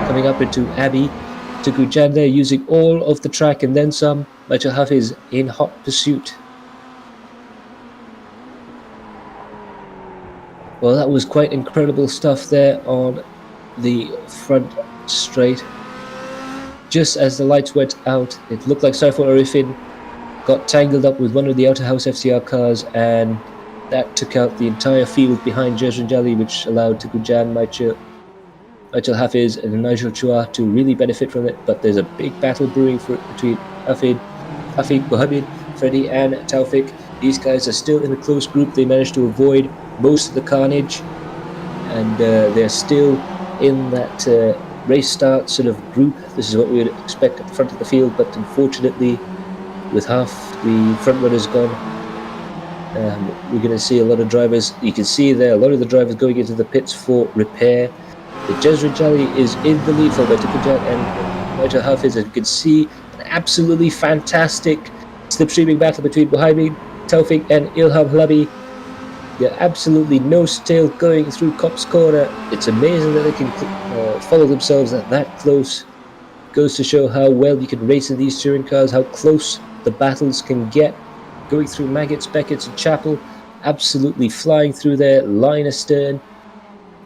coming up into Abbey. Tuku Jan there using all of the track and then some. Michael Hafiz in hot pursuit. Well, that was quite incredible stuff there on the front straight. Just as the lights went out, it looked like Saiful Arifin got tangled up with one of the Autohouse FCR cars, and that took out the entire field behind Jazrin Jali, which allowed Tuku Jan, Michael Hafiz and Nigel Chua to really benefit from it. But there's a big battle brewing between Afiq, Mohammed, Freddie and Taufik. These guys are still in a close group. They managed to avoid most of the carnage, and they're still in that race start sort of group. This is what we would expect at the front of the field, but unfortunately, with half the front runners gone, we're going to see a lot of drivers. You can see there a lot of the drivers going into the pits for repair. The Jazrin Jali is in the lead for Tuku and Michael Hafiz. As you can see, an absolutely fantastic slipstreaming battle between Mohammed, Taufik and Ilham Labi. They're absolutely nose to tail going through Copse Corner. It's amazing that they can follow themselves at that close. Goes to show how well you can race in these touring cars, how close the battles can get. Going through Maggots, Beckett's and Chapel, absolutely flying through their line astern.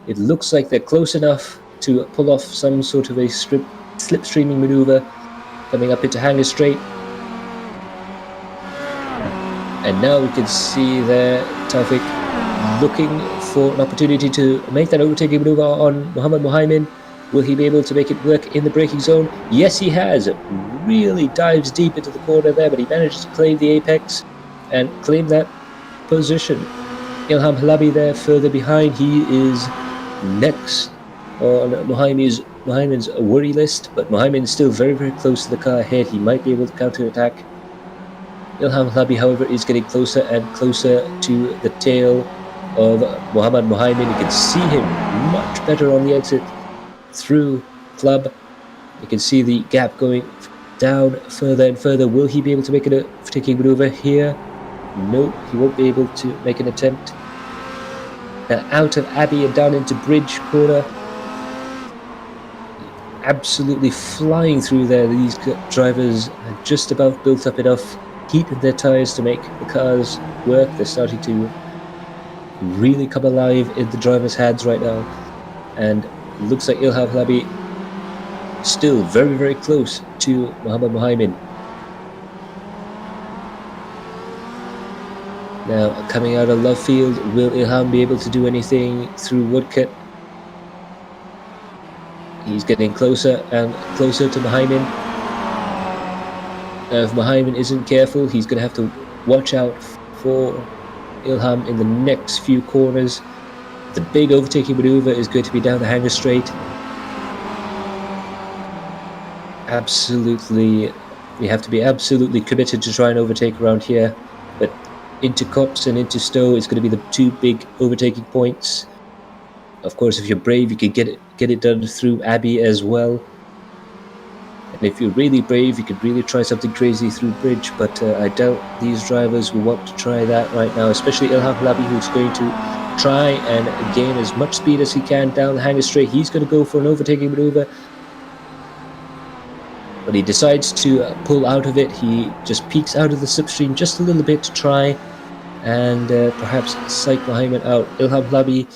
It looks like they're close enough to pull off some sort of a slipstreaming maneuver. Coming up into Hanger Straight. And now we can see there Taufik looking for an opportunity to make that overtaking maneuver on Muhammad Muhaimin. Will he be able to make it work in the braking zone? Yes, he has. Really dives deep into the corner there, but he manages to claim the apex and claim that position. Ilham Halabi there further behind. He is next on Muhaimin's worry list, but Muhaimin is still very, very close to the car ahead. He might be able to counter-attack. Ilham Halabi, however, is getting closer and closer to the tail of Muhammad Muhaimin. You can see him much better on the exit through Club. You can see the gap going down further and further. Will he be able to make an overtaking maneuver here? No, he won't be able to make an attempt. Now out of Abbey and down into Bridge corner. Absolutely flying through there. These drivers are just about built up enough heat in their tyres to make the cars work. They're starting to really come alive in the driver's hands right now. And it looks like Ilham Halabi still very, very close to Muhammad Muhaimin. Now, coming out of Love Field, will Ilham be able to do anything through Woodcut? He's getting closer and closer to Muhaimin. If Muhaimin isn't careful, he's going to have to watch out for Ilham in the next few corners. The big overtaking maneuver is going to be down the hanger straight. Absolutely, you have to be absolutely committed to try and overtake around here. But into Cops and into Stowe is going to be the two big overtaking points. Of course, if you're brave, you can get it done through Abbey as well. And if you're really brave, you could really try something crazy through Bridge, but I doubt these drivers will want to try that right now, especially Ilham Halabi, who's going to try and gain as much speed as he can down the hanger straight. He's going to go for an overtaking maneuver, but he decides to pull out of it. He just peeks out of the slipstream just a little bit to try and perhaps psych Muhaimin out. Ilham Halabi,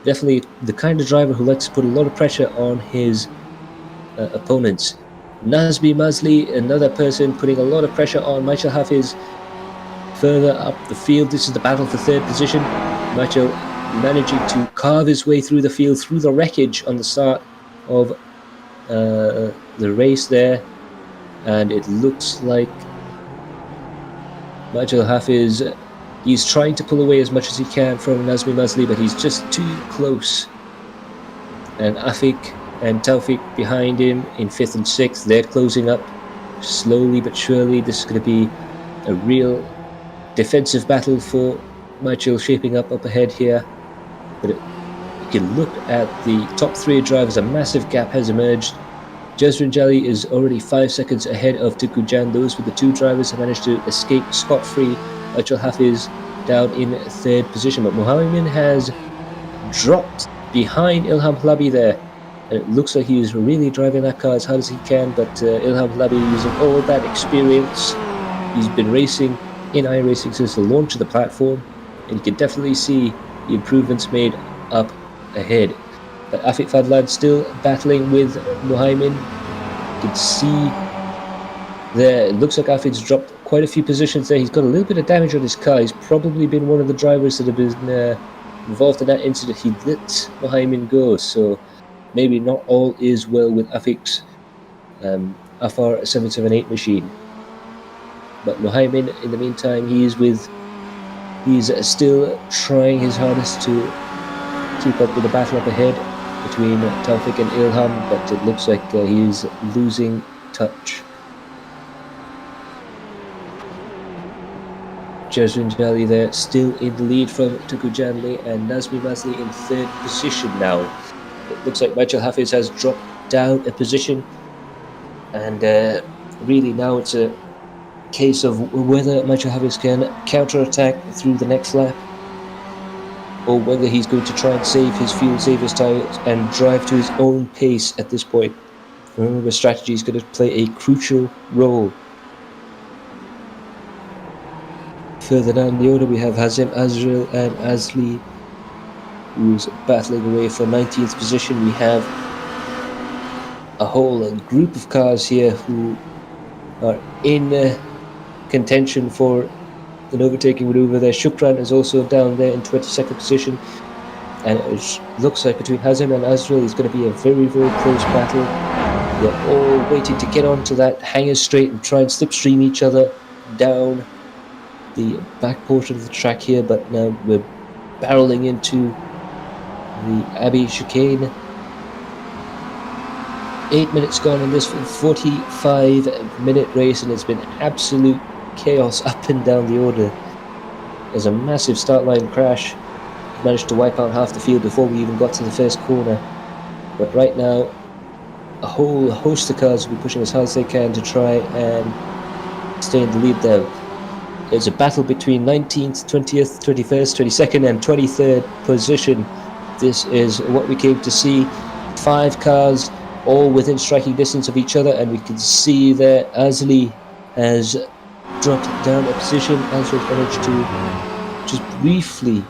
definitely the kind of driver who likes to put a lot of pressure on his opponents. Nazmi Mazli, another person putting a lot of pressure on Michael Hafiz further up the field. This is the battle for third position. Michael managing to carve his way through the field, through the wreckage on the start of the race there. And it looks like Michael Hafiz, he's trying to pull away as much as he can from Nazmi Mazli, but he's just too close. And Afik and Taufik behind him in 5th and 6th. They're closing up slowly but surely. This is going to be a real defensive battle for Michael shaping up ahead here. But you can look at the top 3 drivers. A massive gap has emerged. Jazrin Jali is already 5 seconds ahead of Tuku Jan. Those were the 2 drivers who managed to escape scot-free. Michael Hafiz down in 3rd position. But Muhaimin has dropped behind Ilham Halabi there. It looks like he's really driving that car as hard as he can, but Ilham Halabi using all that experience. He's been racing in iRacing since the launch of the platform, and you can definitely see the improvements made up ahead. But Afik Fadlan still battling with Muhaimin. You can see there, it looks like Afik's dropped quite a few positions there. He's got a little bit of damage on his car. He's probably been one of the drivers that have been involved in that incident. He let Muhaimin go, so maybe not all is well with Afik's Afar 778 machine. But Muhaimin, in the meantime, he's still trying his hardest to keep up with the battle up ahead between Taufik and Ilham, but it looks like he's losing touch. Jazrin Jali there, still in the lead from Tuku Janli, and Nazmi Mazli in 3rd position now. It looks like Michael Hafiz has dropped down a position, and really now it's a case of whether Michael Hafiz can counter-attack through the next lap, or whether he's going to try and save his fuel, save his tyres, and drive to his own pace at this point. Remember, strategy is going to play a crucial role. Further down the order, we have Hazem Azrael and Azli, who's battling away for 19th position. We have a whole group of cars here who are in contention for an overtaking maneuver there. Shukran is also down there in 22nd position. And it looks like between Hazem and Azrael is going to be a very, very close battle. They're all waiting to get onto that hanger straight and try and slipstream each other down the back portion of the track here. But now we're barreling into the Abbey chicane. 8 minutes gone in this 45-minute race, and it's been absolute chaos up and down the order. There's a massive start line crash. Managed to wipe out half the field before we even got to the first corner. But right now, a whole host of cars will be pushing as hard as they can to try and stay in the lead there. There's a battle between 19th, 20th, 21st, 22nd and 23rd position. This is what we came to see. 5 cars all within striking distance of each other, and we can see there Azli has dropped down a position. Azli managed to just briefly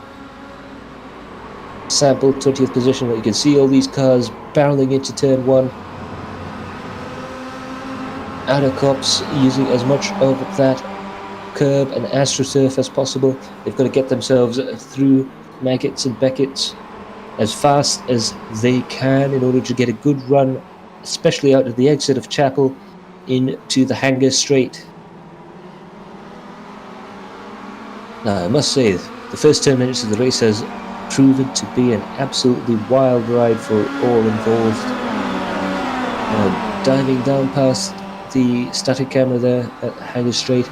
sample 20th position, but you can see all these cars barreling into turn 1. Outer cops using as much of that curb and astroturf as possible. They've got to get themselves through Maggots and Beckett's as fast as they can in order to get a good run, especially out of the exit of Chapel into the hanger straight. Now I must say, the first 10 minutes of the race has proven to be an absolutely wild ride for all involved. Diving down past the static camera there at Hanger Straight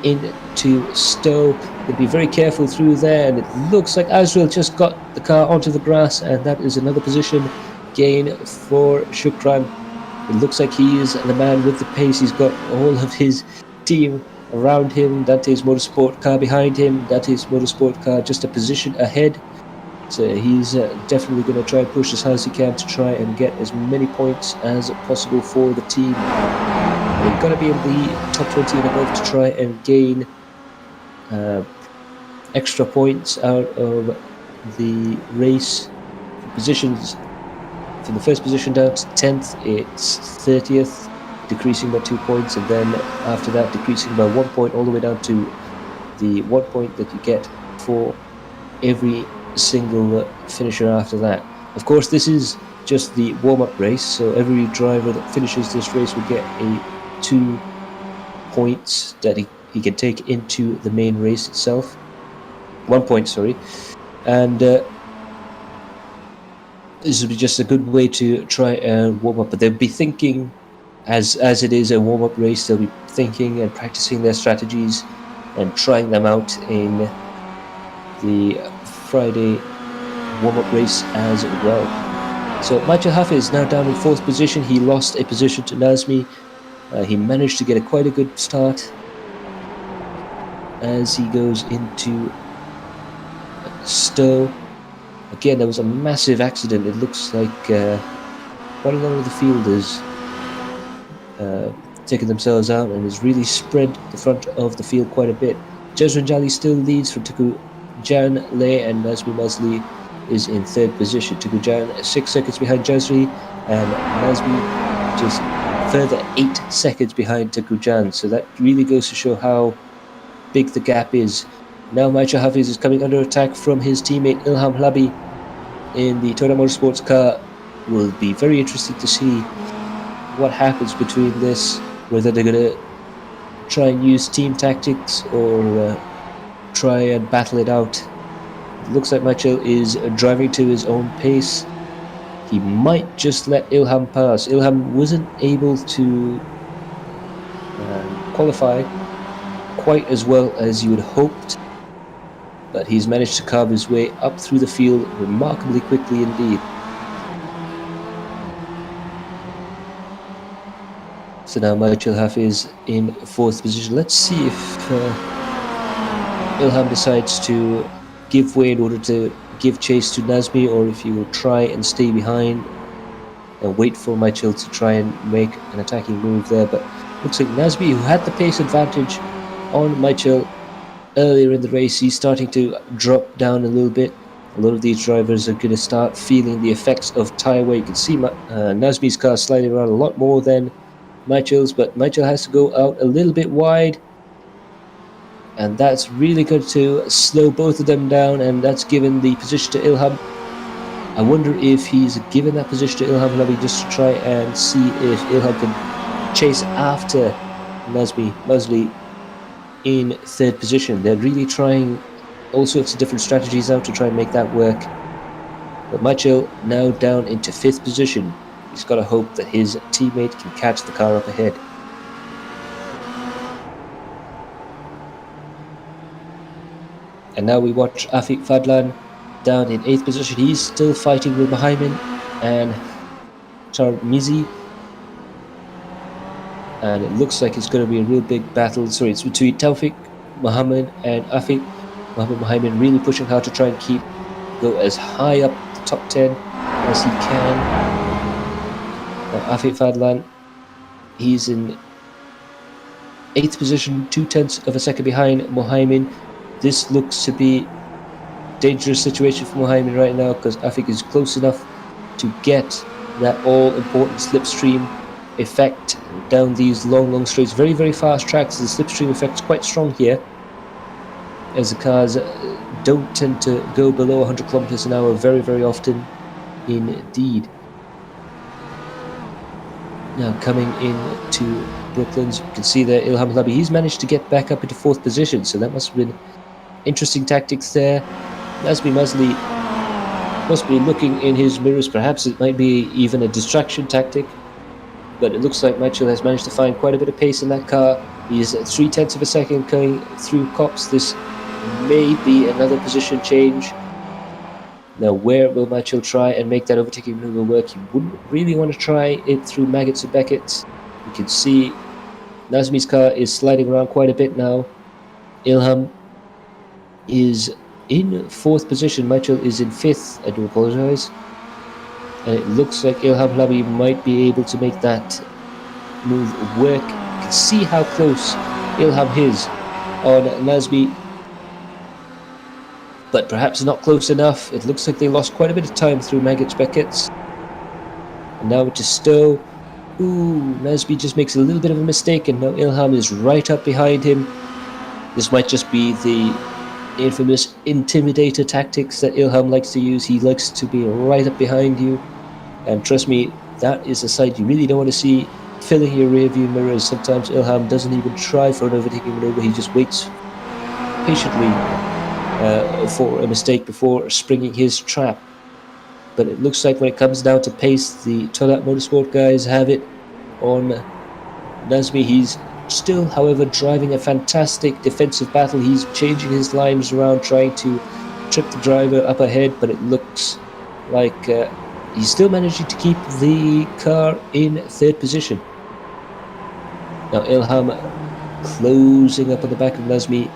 into Stowe. They'll be very careful through there, and it looks like Azrael just got the car onto the grass, and that is another position gain for Shukran. It looks like he is the man with the pace. He's got all of his team around him. Dante's Motorsport car behind him. Dante's Motorsport car just a position ahead. So he's definitely going to try and push as hard as he can to try and get as many points as possible for the team. They've got to be in the top 20 and above to try and gain extra points out of the race. Positions from the first position down to 10th, it's 30th, decreasing by 2 points, and then after that decreasing by 1 point all the way down to the 1 point that you get for every single finisher after that. Of course, this is just the warm-up race, so every driver that finishes this race will get a 2 points that he can take into the main race itself. 1 point, sorry. And this will be just a good way to try and warm up, but they'll be thinking, as it is a warm-up race, they'll be thinking and practicing their strategies and trying them out in the Friday warm-up race as well. So Michael Hafiz is now down in 4th position. He lost a position to Nazmi. He managed to get quite a good start as he goes into Stowe. Again, there was a massive accident. It looks like quite a lot of the field is taking themselves out and has really spread the front of the field quite a bit. Jazran Jali still leads from Tuku Jan Lay, and Nazmi Mazli is in 3rd position. Tuku Jan 6 seconds behind Jazri, and Nazmi just further 8 seconds behind Tuku Jan. So that really goes to show how big the gap is. Now Maisha Hafiz is coming under attack from his teammate Ilham Hlabi in the Toyota Motorsports car. Will be very interesting to see what happens between this, whether they're going to try and use team tactics or try and battle it out. It looks like Michael is driving to his own pace. He might just let Ilham pass. Ilham wasn't able to qualify quite as well as you would hoped, but he's managed to carve his way up through the field remarkably quickly indeed. So now Michael Hafiz in 4th position. Let's see if Ilham decides to give way in order to give chase to Nazmi, or if he will try and stay behind and wait for Michael to try and make an attacking move there. But looks like Nazmi, who had the pace advantage on Michael earlier in the race, he's starting to drop down a little bit. A lot of these drivers are going to start feeling the effects of tyre wear. You can see Nazmi's car sliding around a lot more than Michael's, but Michael has to go out a little bit wide. and that's really good to slow both of them down, and that's given the position to Ilham. I wonder if he's given that position to Ilham Halabi just to try and see if Ilham can chase after Musli in third position. They're really trying all sorts of different strategies out to try and make that work. But Michael now down into fifth position. He's got to hope that his teammate can catch the car up ahead. And now we watch Afiq Fadlan down in 8th position. He's still fighting with Mohaimin and Tarmizi. And it looks like it's going to be a real big battle. Sorry, it's between Tawfiq, Mohammed and Afiq. Mohammed Mohaimin really pushing hard to try and go as high up the top 10 as he can. Now Afiq Fadlan, he's in 8th position, 0.2 of a second behind Mohaimin. This looks to be a dangerous situation for Mohaimin right now because Afiq is close enough to get that all-important slipstream effect down these long straights. Very, very fast tracks. The slipstream effect is quite strong here, as the cars don't tend to go below 100 kilometers an hour very, very often indeed. Now coming into Brooklands, you can see there Ilham Halabi, he's managed to get back up into 4th position, so that must have been interesting tactics there. Nazmi Musli must be looking in his mirrors. Perhaps it might be even a distraction tactic, but it looks like Michael has managed to find quite a bit of pace in that car. He's at 0.3 of a second going through Cops. This may be another position change. Now, where will Michael try and make that overtaking maneuver work? He wouldn't really want to try it through Maggots and Beckett. You can see Nazmi's car is sliding around quite a bit now. Ilham is in 4th position. Michael is in 5th. I do apologize. And it looks like Ilham Halabi might be able to make that move work. You can see how close Ilham is on Nazmi, but perhaps not close enough. It looks like they lost quite a bit of time through Maggots Beckett's. And now to Stowe. Ooh, Nazmi just makes a little bit of a mistake, and now Ilham is right up behind him. This might just be the infamous intimidator tactics that Ilham likes to use. He likes to be right up behind you, and trust me, that is a sight you really don't want to see filling your rear view mirrors. Sometimes Ilham doesn't even try for an overtaking maneuver. He just waits patiently for a mistake before springing his trap. But it looks like when it comes down to pace, the Todat Motorsport guys have it on Nazmi. He's still, however, driving a fantastic defensive battle. He's changing his lines around, trying to trip the driver up ahead, but it looks like he's still managing to keep the car in 3rd position. Now Ilham closing up on the back of Nazmi.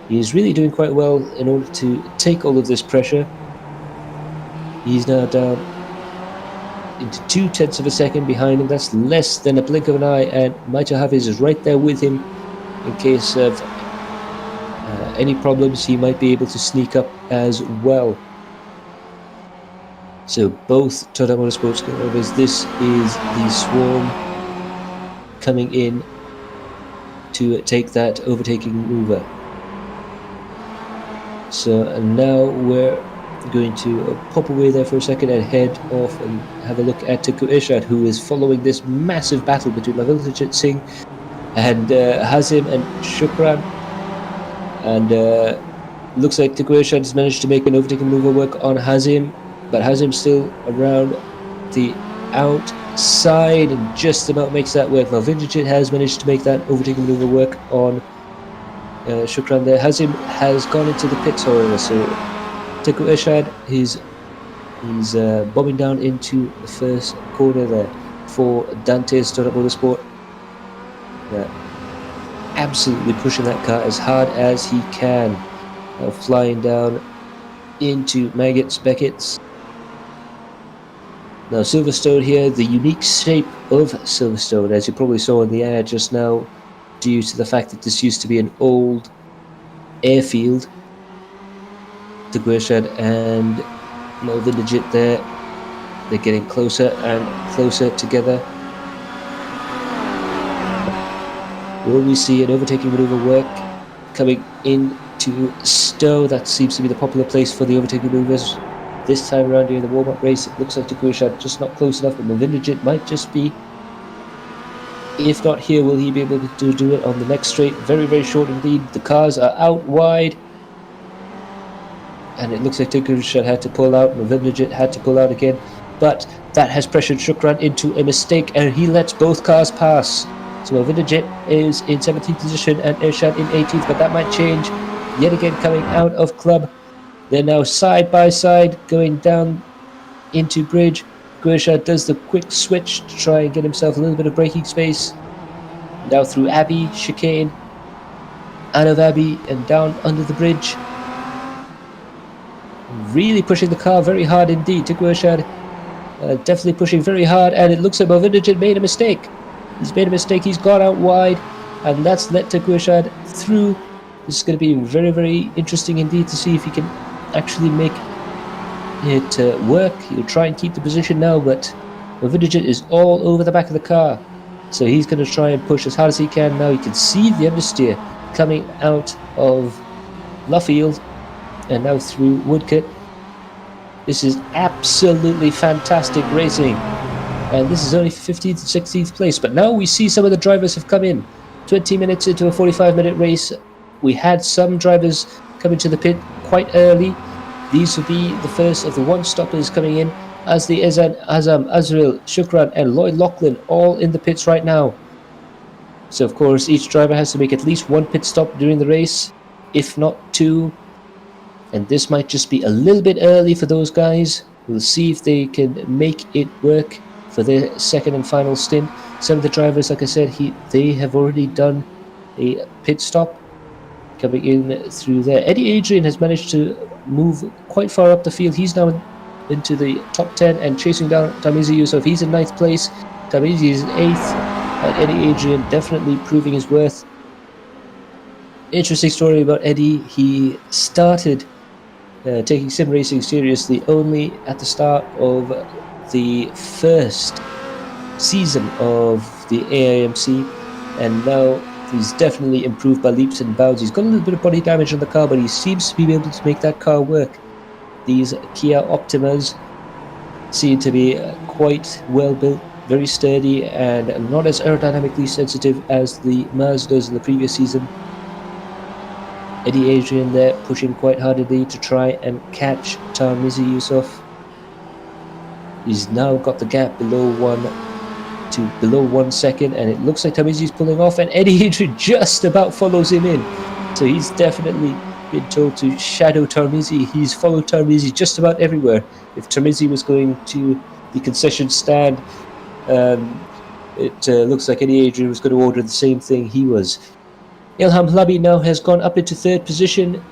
He's really doing quite well in order to take all of this pressure. He's now down into 0.2 of a second behind him. That's less than a blink of an eye, and Michael Hafiz is right there with him in case of any problems. He might be able to sneak up as well. So both Toyota Motorsports drivers, this is the swarm coming in to take that overtaking maneuver. So now we're going to pop away there for a second and head off and have a look at Tinku Irshad, who is following this massive battle between Laviljit Singh and Hazim and Shukran. And looks like Tinku Irshad has managed to make an overtaking maneuver work on Hazim, but Hazim still around the outside and just about makes that work. Laviljit has managed to make that overtaking maneuver work on Shukran there. Hazim has gone into the pits, however, so Tinku Irshad, he's bombing down into the first corner there for Dante's Toyota Motorsport. Absolutely pushing that car as hard as he can. Flying down into Maggots Beckett's. Now Silverstone here, the unique shape of Silverstone, as you probably saw in the ad just now, due to the fact that this used to be an old airfield. Tinku Irshad and Laviljit there, they're getting closer and closer together. Will we see an overtaking maneuver work coming into Stowe. That seems to be the popular place for the overtaking maneuvers. This time around during the warm-up race, it looks like Takuya just not close enough, but Movindigit might just be. If not here, will he be able to do it on the next straight? Very, very short indeed. The cars are out wide. And it looks like Takuya had to pull out. Movindigit had to pull out again. But that has pressured Shukran into a mistake, and he lets both cars pass. So Movindigit is in 17th position and Irshad in 18th, but that might change. Yet again coming out of club. They're now side by side going down into bridge. Irshad does the quick switch to try and get himself a little bit of braking space. Now through Abbey, chicane, out of Abbey and down under the bridge. Really pushing the car very hard indeed. Irshad definitely pushing very hard, and it looks like Movindigit made a mistake. He's made a mistake, he's gone out wide, and that's let Irshad through. This is going to be very, very interesting indeed to see if he can actually make it work. He'll try and keep the position now, but Movindigit is all over the back of the car. So he's going to try and push as hard as he can now. You can see the understeer coming out of Luffield and now through Woodcote. This is absolutely fantastic racing. And this is only 15th and 16th place. But now we see some of the drivers have come in. 20 minutes into a 45-minute race, we had some drivers come into the pit quite early. These will be the first of the one-stoppers coming in, as the Azam, Azrael, Shukran and Lloyd Lachlan all in the pits right now. So of course each driver has to make at least one pit stop during the race, if not two. And this might just be a little bit early for those guys. We'll see if they can make it work for their second and final stint. Some of the drivers, like I said, they have already done a pit stop coming in through there. Eddie Adrian has managed to move quite far up the field. He's now into the top 10 and chasing down Tamizi Yusuf. He's in 9th place. Tamizi is in 8th. And Eddie Adrian definitely proving his worth. Interesting story about Eddie. He started taking sim racing seriously only at the start of the first season of the AIMC, and now he's definitely improved by leaps and bounds. He's got a little bit of body damage on the car, but he seems to be able to make that car work. These Kia Optimas seem to be quite well built, very sturdy, and not as aerodynamically sensitive as the Mazdas in the previous season. Eddie Adrian there pushing quite hard indeed to try and catch Tamizi Yusuf. He's now got the gap below 1 second, and it looks like Tamizi's pulling off, and Eddie Adrian just about follows him in. So he's definitely been told to shadow Tamizi. He's followed Tamizi just about everywhere. If Tamizi was going to the concession stand, it looks like Eddie Adrian was going to order the same thing he was. Ilham Hlabi now has gone up into 3rd position.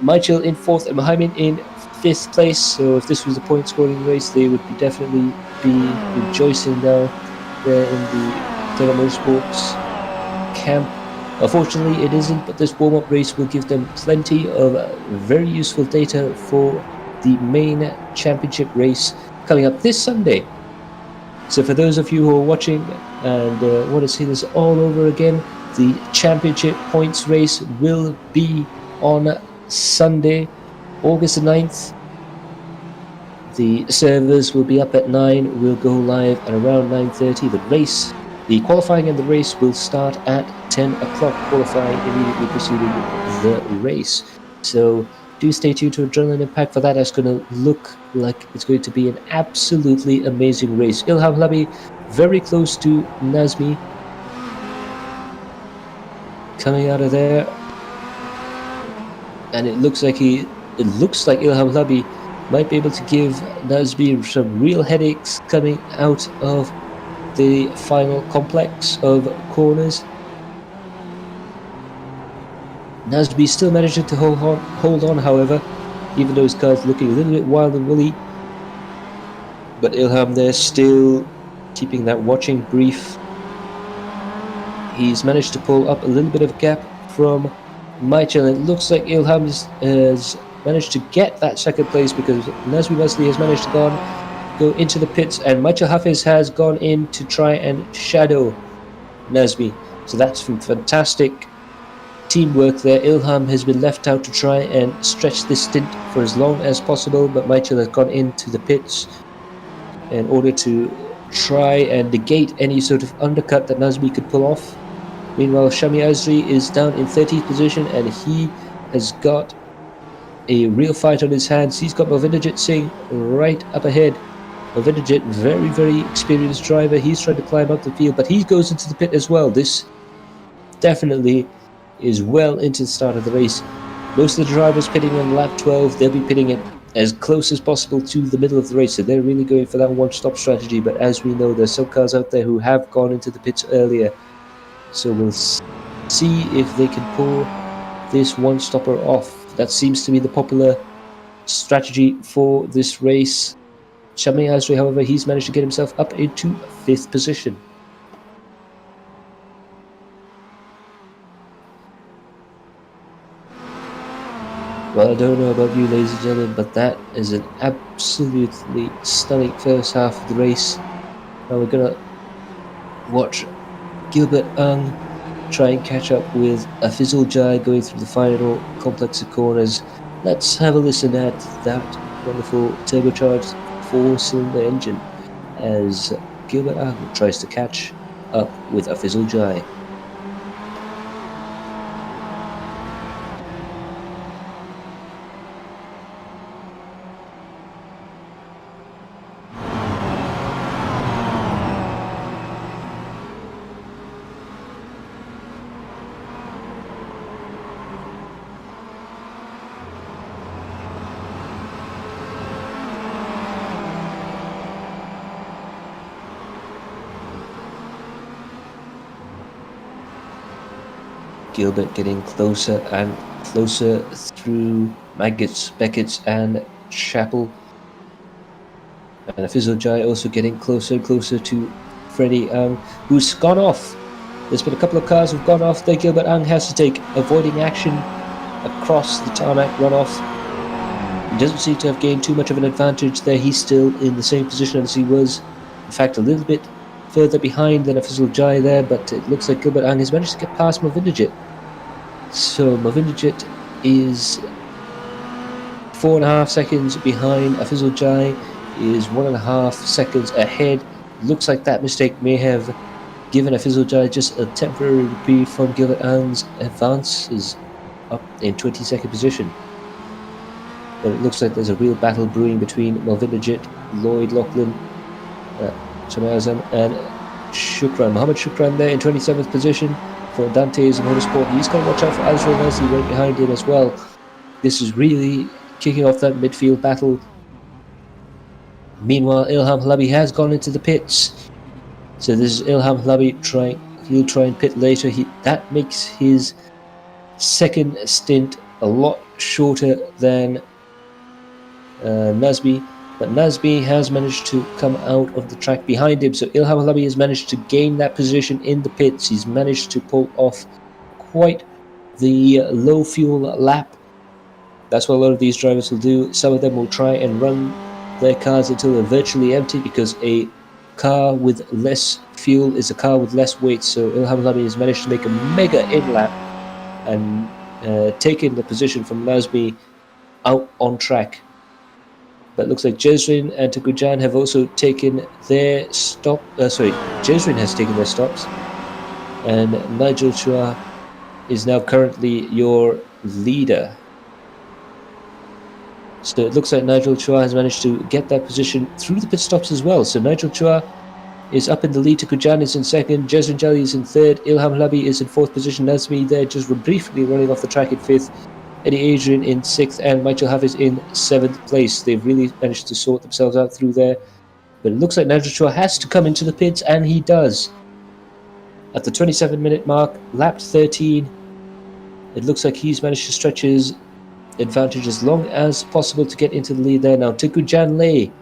Michael in 4th and Mohammed in 5th place. So if this was a point scoring race, they would definitely be rejoicing now there in the Tega Motorsports camp. Unfortunately it isn't, but this warm-up race will give them plenty of very useful data for the main championship race coming up this Sunday. So for those of you who are watching and want to see this all over again, the championship points race will be on Sunday, August the 9th. The servers will be up at 9. We'll go live at around 9:30. The qualifying and the race will start at 10 o'clock. Qualifying immediately preceding the race. So do stay tuned to Adrenaline Impact for that. It's going to look like it's going to be an absolutely amazing race. Ilham Hlabi very close to Nazmi. Coming out of there, and it looks like Ilham Hlabi might be able to give Nazmi some real headaches coming out of the final complex of corners. Nazmi still managing to hold on, however, even though his car's looking a little bit wild and woolly. But Ilham there still keeping that watching brief. He's managed to pull up a little bit of a gap from Michael. It looks like Ilham has managed to get that second place because Nazmi Wesley has managed to go into the pits, and Michael Hafiz has gone in to try and shadow Nazmi. So that's fantastic teamwork there. Ilham has been left out to try and stretch this stint for as long as possible, but Michael has gone into the pits in order to try and negate any sort of undercut that Nazmi could pull off. Meanwhile, Shami Azri is down in 30th position, and he has got a real fight on his hands. He's got Movinderjit Singh right up ahead. Movinderjit, very, very experienced driver. He's trying to climb up the field, but he goes into the pit as well. This definitely is well into the start of the race. Most of the drivers pitting on lap 12, they'll be pitting it as close as possible to the middle of the race, so they're really going for that one-stop strategy. But as we know, there's some cars out there who have gone into the pits earlier, so we'll see if they can pull this one-stopper off. That seems to be the popular strategy for this race. Shami Azri, however, he's managed to get himself up into 5th position. Well, I don't know about you, ladies and gentlemen, but that is an absolutely stunning first half of the race. Now we're going to watch Gilbert Ang try and catch up with Afizul Jai going through the final complex of corners. Let's have a listen at that wonderful turbocharged 4-cylinder engine as Gilbert Ang tries to catch up with Afizul Jai. Gilbert getting closer and closer through Maggots, Beckett's and Chapel. And Afizul Jai also getting closer and closer to Freddie Ang, who's gone off. There's been a couple of cars who've gone off there. Gilbert Ang has to take avoiding action across the tarmac runoff. He doesn't seem to have gained too much of an advantage there. He's still in the same position as he was. In fact, a little bit further behind than Afizul Jai there, but it looks like Gilbert Ang has managed to get past Movinderjit. So Movinderjit is 4.5 seconds behind. Afizul Jai is 1.5 seconds ahead. Looks like that mistake may have given Afizul Jai just a temporary reprieve from Gilbert Ang's advances up in 22nd position. But it looks like there's a real battle brewing between Movinderjit, Lloyd Lachlan, Chamazam and Shukran. Mohammed Shukran there in 27th position for Dante's Motorsport. He's got to watch out for Azrael Leslie right behind him as well. This is really kicking off that midfield battle. Meanwhile, Ilham Halabi has gone into the pits. So this is Ilham Halabi he'll try and pit later. That makes his second stint a lot shorter than Nazmi. But Nazmi has managed to come out of the track behind him, so Ilham Halabi has managed to gain that position in the pits. He's managed to pull off quite the low fuel lap. That's what a lot of these drivers will do. Some of them will try and run their cars until they're virtually empty, because a car with less fuel is a car with less weight. So Ilham Halabi has managed to make a mega in-lap and taken the position from Nazmi out on track. But it looks like Jezrin and Takujan have also taken their stop. Jezrin has taken their stops, and Nigel Chua is now currently your leader. So it looks like Nigel Chua has managed to get that position through the pit stops as well. So Nigel Chua is up in the lead. Takujan is in second. Jezrin Jali is in third. Ilham Halabi is in fourth position. Nazmi there just briefly running off the track in fifth. Eddie Adrian in 6th and Michael Hafiz in 7th place. They've really managed to sort themselves out through there. But it looks like Nigel Chua has to come into the pits, and he does. At the 27-minute mark, lap 13, it looks like he's managed to stretch his advantage as long as possible to get into the lead there. Now, Tiku Jan Lei,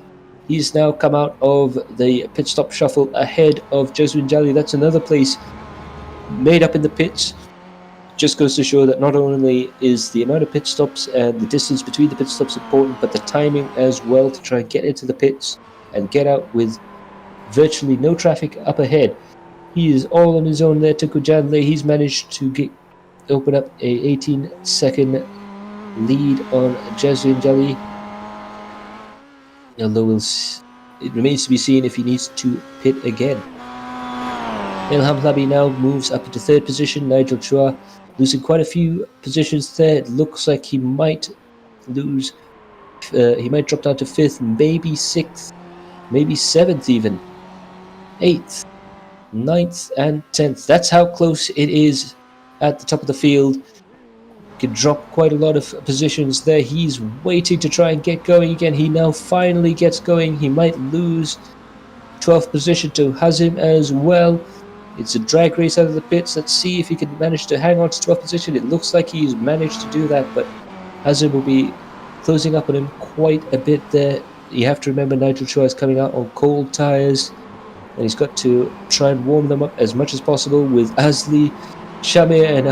he's now come out of the pit stop shuffle ahead of Jezrin Jali. That's another place made up in the pits. Just goes to show that not only is the amount of pit stops and the distance between the pit stops important, but the timing as well to try and get into the pits and get out with virtually no traffic up ahead. He is all on his own there. Tiku Janle, he's managed to get open up a 18-second lead on Jezrin Jelly. Although it remains to be seen if he needs to pit again. Ilham Labi now moves up into third position. Nigel Chua losing quite a few positions there. It looks like he might lose. He might drop down to fifth, maybe sixth, maybe seventh even. Eighth, ninth, and 10th. That's how close it is at the top of the field. Could drop quite a lot of positions there. He's waiting to try and get going again. He now finally gets going. He might lose 12th position to Hazim as well. It's a drag race out of the pits. Let's see if he can manage to hang on to 12th position. It looks like he's managed to do that, but Hazim will be closing up on him quite a bit there. You have to remember Nigel Chua is coming out on cold tyres, and he's got to try and warm them up as much as possible with Azli, Shamir, and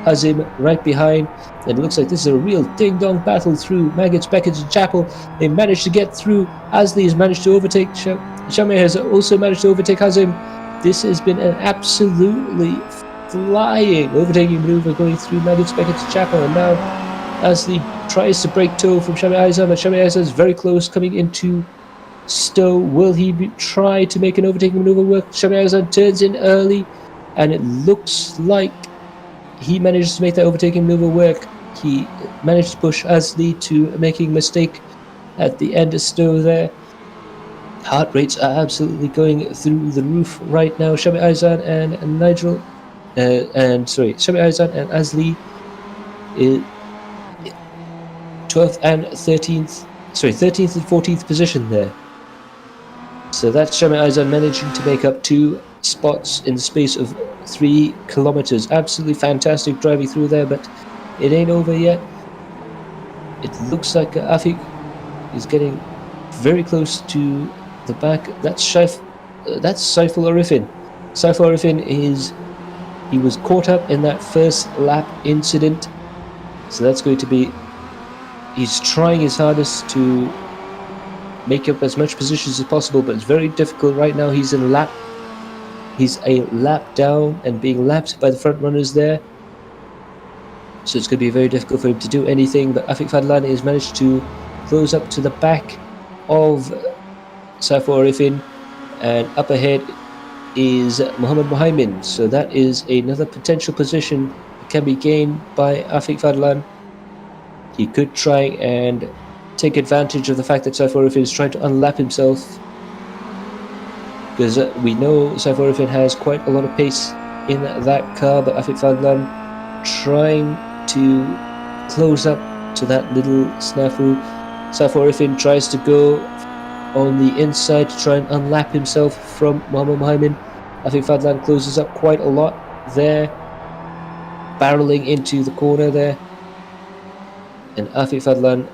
Hazim right behind. And it looks like this is a real ding-dong battle through Maggots, Beckett, and Chapel. They managed to get through. Azli has managed to overtake Shamir, has also managed to overtake Hazim. This has been an absolutely flying overtaking maneuver going through Maggots, Beckett, and Chapel. And now Azli tries to break toe from Shamir Aizan, but Shamir Aizan is very close coming into Stowe. Will he try to make an overtaking maneuver work? Shamir Aizan turns in early, and it looks like he manages to make that overtaking maneuver work. He managed to push Azli to making a mistake at the end of Stowe there. Heart rates are absolutely going through the roof right now. Shamir Aizan and Shamir Aizan and Azli, 12th and 13th, 13th and 14th position there. So that's Shamir Aizan managing to make up 2 spots in the space of 3 kilometers. Absolutely fantastic driving through there, but it ain't over yet. It looks like Afik is getting very close to the back. That's Saiful Arifin. Saiful Arifin he was caught up in that first lap incident, so that's going to be, he's trying his hardest to make up as much positions as possible, but it's very difficult right now. He's a lap down and being lapped by the front runners there, so it's going to be very difficult for him to do anything. But Afik Fadlan has managed to close up to the back of Saiful Arifin, and up ahead is Muhammad Muhaimin. So that is another potential position that can be gained by Afik Fadlan. He could try and take advantage of the fact that Saiful Arifin is trying to unlap himself, because we know Saiful Arifin has quite a lot of pace in that car, but Afik Fadlan trying to close up to that little snafu. Saiful Arifin tries to go on the inside to try and unlap himself from Muhammad Muhaimin. Afik Fadlan closes up quite a lot there, barreling into the corner there, and Afik Fadlan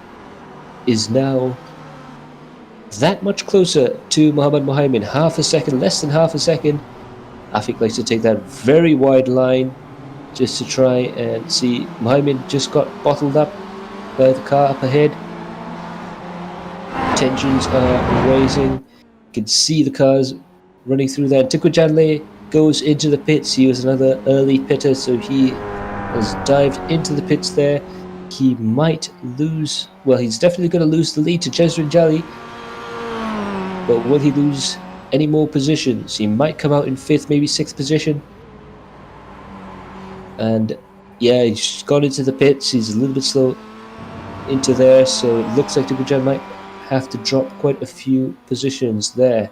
is now that much closer to Muhammad Muhaimin. Half a second, less than half a second. Afik likes to take that very wide line just to try and see. Muhaimin just got bottled up by the car up ahead. Tensions are rising. You can see the cars running through there. Tiku Janle goes into the pits. He was another early pitter, so he has dived into the pits there. He might lose, well, he's definitely going to lose the lead to Jezrin Jali, but will he lose any more positions? He might come out in 5th, maybe 6th position. And yeah, he's gone into the pits. He's a little bit slow into there, so it looks like Tiku Jan might have to drop quite a few positions there.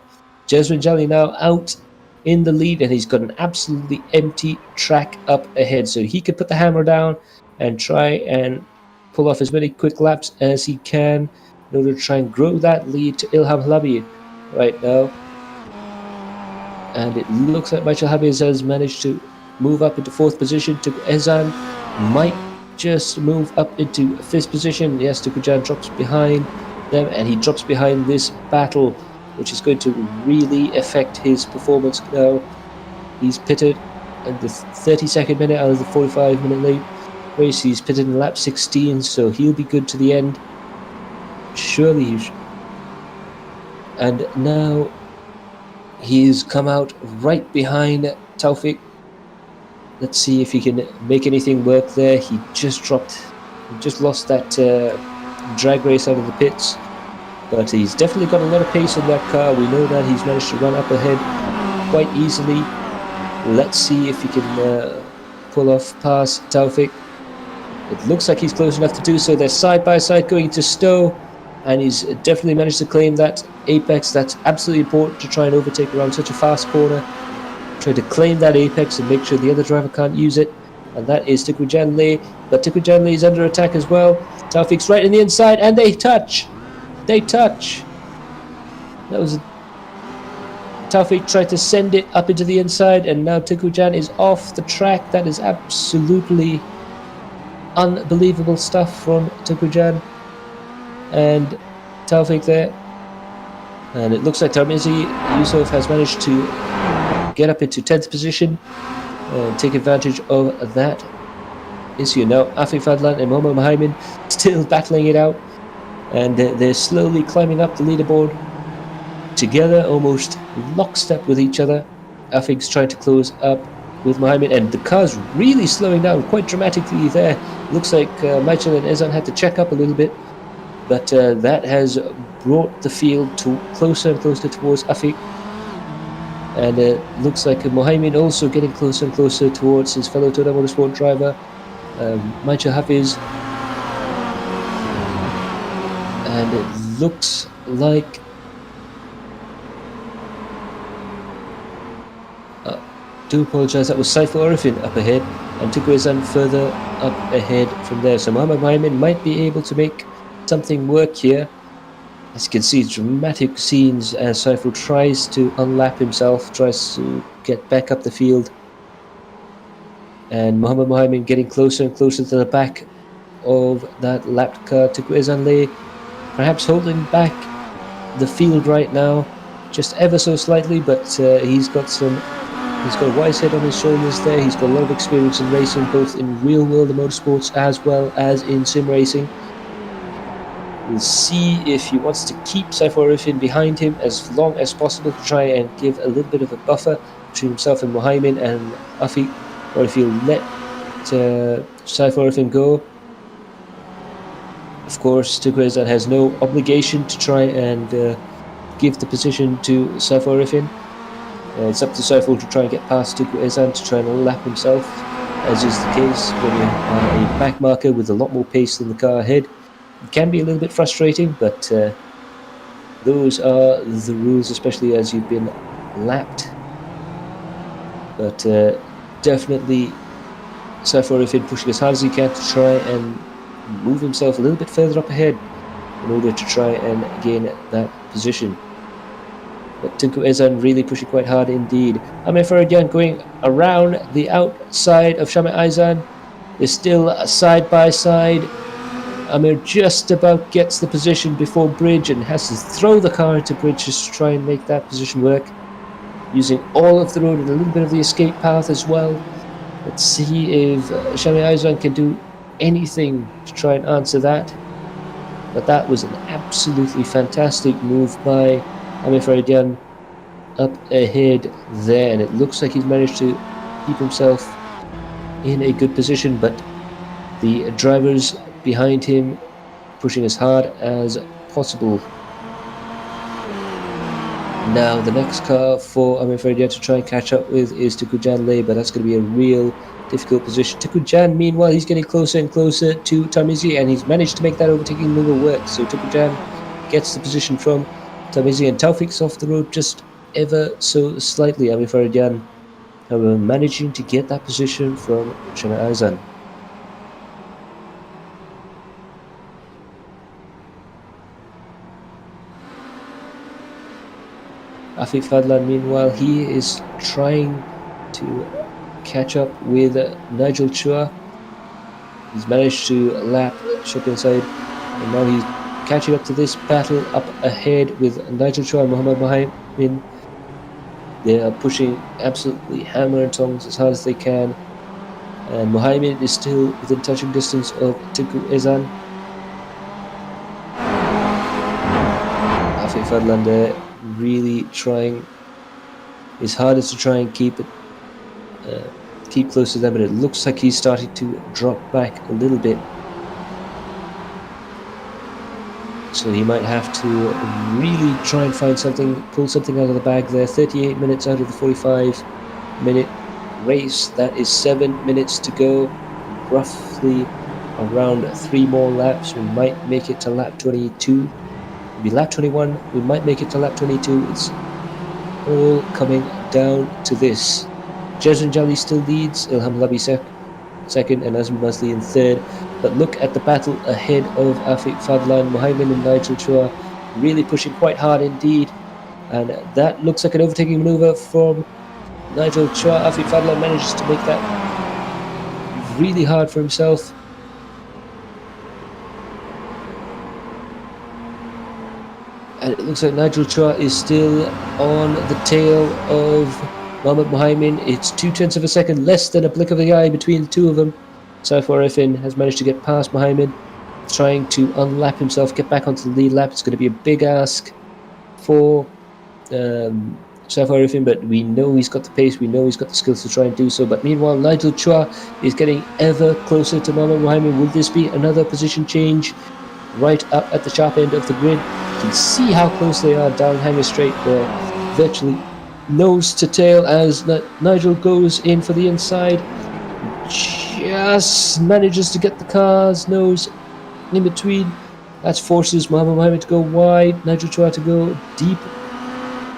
Jezrin Jali now out in the lead, and he's got an absolutely empty track up ahead, so he could put the hammer down and try and pull off as many quick laps as he can in order to try and grow that lead to Ilham Halabi right now. And it looks like Michael Habib has managed to move up into 4th position. Ezan might just move up into 5th position. Yes, Tukujan drops behind them, and he drops behind this battle, which is going to really affect his performance now. He's pitted at the 32nd minute out of the 45-minute late race. He's pitted in lap 16, so he'll be good to the end. Surely and now he's come out right behind Taufik. Let's see if he can make anything work there. He just lost that drag race out of the pits. But he's definitely got a lot of pace in that car. We know that he's managed to run up ahead quite easily. Let's see if he can pull off past Taufik. It looks like he's close enough to do so. They're side by side going to Stowe, and he's definitely managed to claim that apex. That's absolutely important to try and overtake around such a fast corner. Try to claim that apex and make sure the other driver can't use it. And that is Tikwijan Lay. But Tikwijan Lay is under attack as well. Taufik's right in the inside, and they touch. They touch. That was Taufik tried to send it up into the inside, and now Tikwijan is off the track. That is absolutely unbelievable stuff from Tikwijan and Taufik there. And it looks like Tarmizi Yusuf has managed to get up into 10th position and take advantage of that issue. Now Afif Fadlan and Mohamed Mahaimin still battling it out, and they're slowly climbing up the leaderboard together, almost lockstep with each other. Afik's trying to close up with Mohamed, and the car's really slowing down quite dramatically there. Looks like Michael and Ezan had to check up a little bit, but that has brought the field to closer and closer towards Afik. And it looks like Mohamed also getting closer and closer towards his fellow Toyota Motorsport driver, Michael Hafiz. And it looks like do apologise, that was Saiful Orifin up ahead, and Tukwezan further up ahead from there. So Mohamed Mohamed might be able to make something work here. As you can see, dramatic scenes as Saiful tries to unlap himself, tries to get back up the field. And Mohamed Mohamed getting closer and closer to the back of that lapped car. Tukwezan Lay perhaps holding back the field right now, just ever so slightly, but he's got a wise head on his shoulders there. He's got a lot of experience in racing, both in real world motorsports as well as in sim racing. We'll see if he wants to keep Saiful Orifin behind him as long as possible to try and give a little bit of a buffer between himself and Mohamed and Afiq, or if he'll let Saiful Orifin go. Of course, Tukwezan has no obligation to try and give the position to Saiful Orifin. It's up to Saiful to try and get past Tukwezan to try and lap himself, as is the case when you are a back marker with a lot more pace than the car ahead. It can be a little bit frustrating, but those are the rules, especially as you've been lapped. But definitely Saiful Orifin pushing as hard as he can to try and move himself a little bit further up ahead in order to try and gain that position. But Tunku Ezan really pushing quite hard indeed. Amir Faridyan going around the outside of Shami Aizan. They're still side by side. Amir just about gets the position before Bridge and has to throw the car into Bridge just to try and make that position work, using all of the road and a little bit of the escape path as well. Let's see if Shami Aizan can do anything to try and answer that. But that was an absolutely fantastic move by Amir Faridyan up ahead there, and it looks like he's managed to keep himself in a good position, but the drivers behind him pushing as hard as possible. Now the next car for Amir Faridyan to try and catch up with is Tikwijan Lay, but that's going to be a real difficult position. Tikwijan, meanwhile, he's getting closer and closer to Tamizi, and he's managed to make that overtaking maneuver work. So Tikwijan gets the position from Tamizi, and Taufik's off the road just ever so slightly. Amir Faridyan, however, managing to get that position from Shami Aizan. Afif Fadlan, meanwhile, he is trying to catch up with Nigel Chua. He's managed to lap Shop inside, and now he's catching up to this battle up ahead with Nigel Chua and Mohamed Mohamed. They are pushing absolutely hammer and tongs as hard as they can, and Mohamed is still within touching distance of Tinku Ezan. Afif Fadlan there really trying his hardest to try and keep keep close to them, but it looks like he's starting to drop back a little bit. So he might have to really try and find something, pull something out of the bag there. 38 minutes out of the 45-minute race. That is 7 minutes to go. Roughly around 3 more laps. We might make it to lap 22. It'll be lap 21. We might make it to lap 22. It's all coming down to this. Jezrin Jali still leads. Ilham Labi second, and Azmi Masli in third. But look at the battle ahead of Afiq Fadlan, Mohammed and Nigel Chua, really pushing quite hard indeed. And that looks like an overtaking maneuver from Nigel Chua. Afiq Fadlan manages to make that really hard for himself. And it looks like Nigel Chua is still on the tail of Mohammed Mohammed. It's 0.2 of a second, less than a blink of the eye between the two of them. Saifur Effin has managed to get past Mohammed, trying to unlap himself, get back onto the lead lap. It's going to be a big ask for Saifur Effin, but we know he's got the pace, we know he's got the skills to try and do so. But meanwhile, Nigel Chua is getting ever closer to Mohammed Mohammed. Will this be another position change right up at the sharp end of the grid? You can see how close they are down Hanger Straight there, virtually nose to tail as Nigel goes in for the inside. Just manages to get the car's nose in between. That forces Mohammed Mohammed to go wide, Nigel Chua to go deep.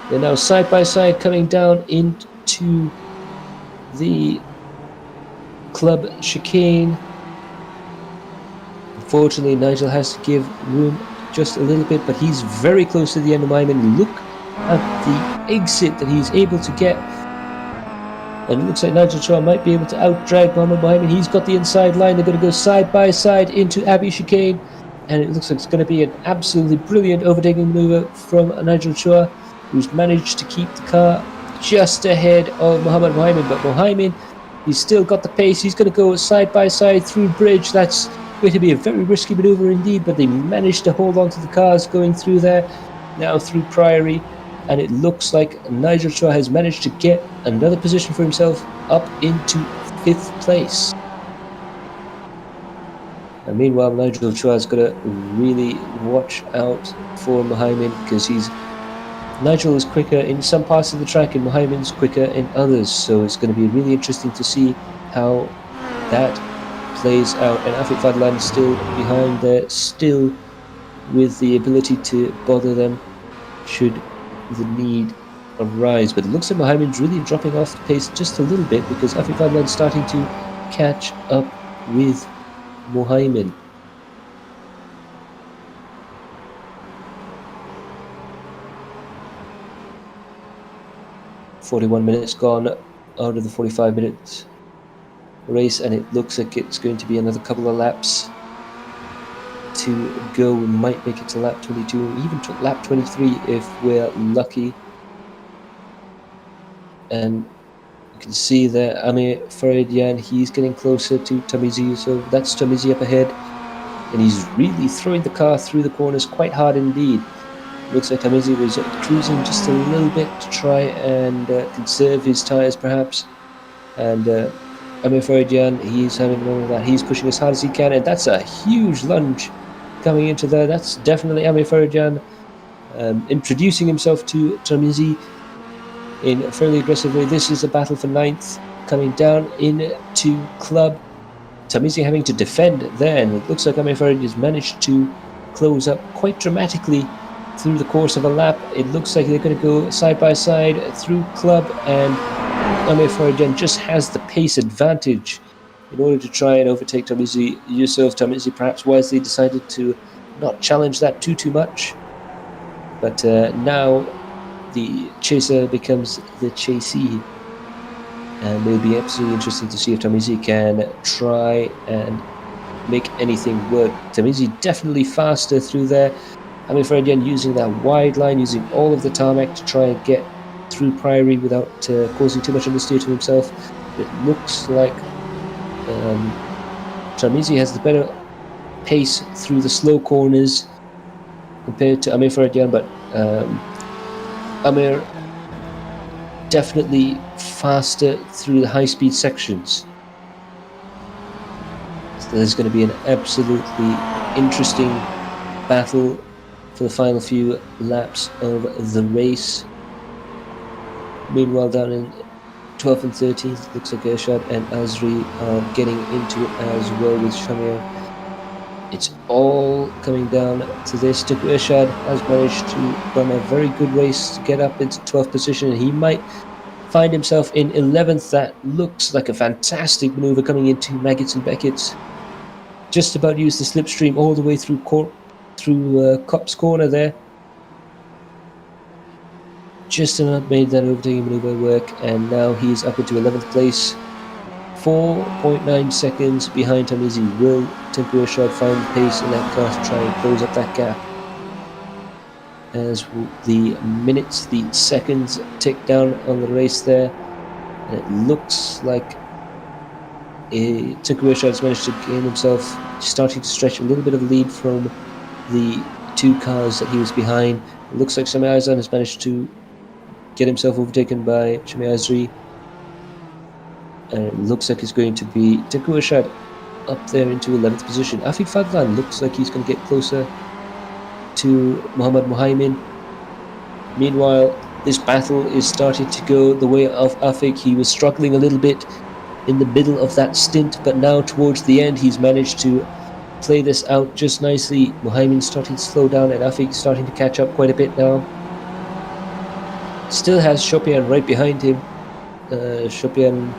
They're now side by side coming down into the club chicane. Unfortunately, Nigel has to give room just a little bit, but he's very close to the end of Mohammed. Look at the exit that he's able to get. And it looks like Nigel Chua might be able to out-drag Mohammed Mohammed. He's got the inside line. They're going to go side by side into Abbey Chicane. And it looks like it's going to be an absolutely brilliant overtaking maneuver from Nigel Chua, who's managed to keep the car just ahead of Mohammed Mohammed. But Mohammed, he's still got the pace. He's going to go side by side through bridge. That's going to be a very risky maneuver indeed, but they managed to hold on to the cars going through there, now through Priory. And it looks like Nigel Chua has managed to get another position for himself up into 5th place. And meanwhile, Nigel Chua's got to really watch out for Mohammed, because Nigel is quicker in some parts of the track and Mohammed's quicker in others. So it's going to be really interesting to see how that plays out. And Afiq Fadlan still behind there, still with the ability to bother them should the need arise. But it looks like Mohammed's really dropping off the pace just a little bit, because Afiq Fadlan's starting to catch up with Mohammed. "41 minutes gone out of the 45 minutes race, and it looks like it's going to be another couple of laps to go. We might make it to lap 22, even to lap 23 if we're lucky." And you can see there Amir Faradian, he's getting closer to Tamizi, so that's Tamizi up ahead, and he's really throwing the car through the corners quite hard indeed. Looks like Tamizi was cruising just a little bit to try and conserve his tyres perhaps, and Amir Faradian, he's having none of that. He's pushing as hard as he can, and that's a huge lunge coming into there. That's definitely Amir Faradian introducing himself to Tamizi in a fairly aggressive way. This is a battle for 9th coming down into club. Tamizi having to defend there, and it looks like Amir Faradian has managed to close up quite dramatically through the course of a lap. It looks like they're going to go side by side through club, and Amir Faradian just has the pace advantage in order to try and overtake Tamizi. Yusuf Tamizi perhaps wisely decided to not challenge that too much, but now the chaser becomes the chasee, and it'll be absolutely interesting to see if Tamizi can try and make anything work. Tamizi definitely faster through there. Amir Faradian using that wide line, using all of the tarmac to try and get through Priory without causing too much understeer to himself. It looks like Tamizi has the better pace through the slow corners compared to Amir Faradian, but Amir definitely faster through the high-speed sections. So there's going to be an absolutely interesting battle for the final few laps of the race. Meanwhile, down in 12th and 13th, looks like Ershad and Azri are getting into it as well with Shamir. It's all coming down to this. Ershad has managed to run a very good race to get up into 12th position, and he might find himself in 11th. That looks like a fantastic maneuver coming into Maggots and Beckett's. Just about used the slipstream all the way through Kopp's corner there. Just about made that overtaking maneuver work, and now he's up into 11th place. 4.9 seconds behind Tamizi. Will Tinku Ershad find the pace in that car to try and close up that gap? As the minutes, the seconds tick down on the race there, and it looks like Tinku Ershad has managed to gain himself, starting to stretch a little bit of lead from the two cars that he was behind. It looks like Sami Aizan has managed to get himself overtaken by Shami Azri, and it looks like it's going to be Tinku Ershad up there into 11th position. Afiq Fadlan looks like he's going to get closer to Muhammad Muhaimin. Meanwhile, this battle is starting to go the way of Afiq. He was struggling a little bit in the middle of that stint, but now towards the end he's managed to play this out just nicely. Muhaimin starting to slow down, and Afiq starting to catch up quite a bit now. Still has Shopian right behind him. Shopian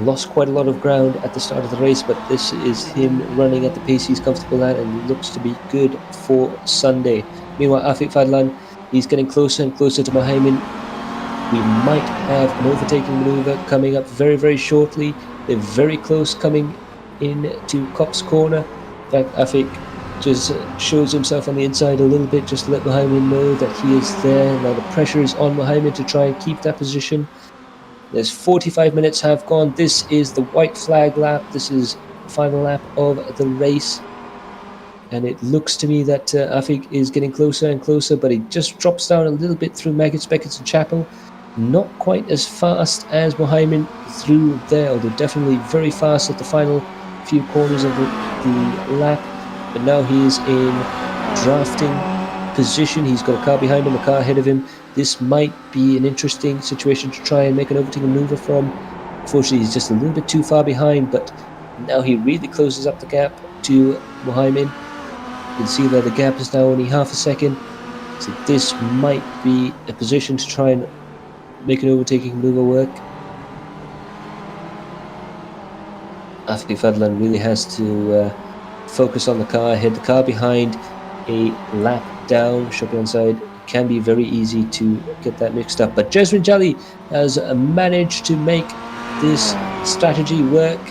lost quite a lot of ground at the start of the race, but this is him running at the pace he's comfortable at, and looks to be good for Sunday. Meanwhile, Afiq Fadlan, he's getting closer and closer to Muhaimin. We might have an overtaking maneuver coming up very, very shortly. They're very close coming into Kopp's corner. In fact, Afiq just shows himself on the inside a little bit just to let Muhaimin know that he is there. Now the pressure is on Muhaimin to try and keep that position. There's 45 minutes have gone. This is the white flag lap. This is the final lap of the race. And it looks to me that Afiq is getting closer and closer, but he just drops down a little bit through Maggots, Beckett's and Chapel. Not quite as fast as Muhaimin through there, although definitely very fast at the final few corners of the lap. But now he is in drafting position. He's got a car behind him, a car ahead of him. This might be an interesting situation to try and make an overtaking maneuver from. Unfortunately, he's just a little bit too far behind, but now he really closes up the gap to Muhaimin. You can see that the gap is now only half a second. So this might be a position to try and make an overtaking maneuver work. Afiq Fadlan really has to focus on the car ahead. The car behind, a lap down, Shopian side. Can be very easy to get that mixed up, but Jesrin Jali has managed to make this strategy work,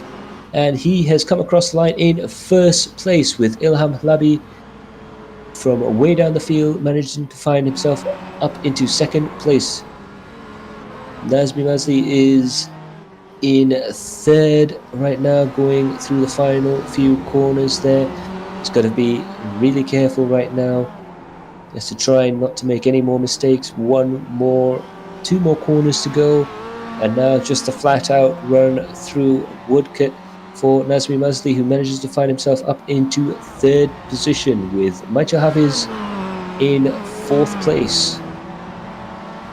and he has come across the line in first place, with Ilham Labi from way down the field managing to find himself up into second place. Nazmi Mazli is in third right now, going through the final few corners there. He's got to be really careful right now. He has to try not to make any more mistakes. Two more corners to go, and now just a flat out run through Woodcote for Nazmi Mazli, who manages to find himself up into third position, with Michael Hafiz in fourth place.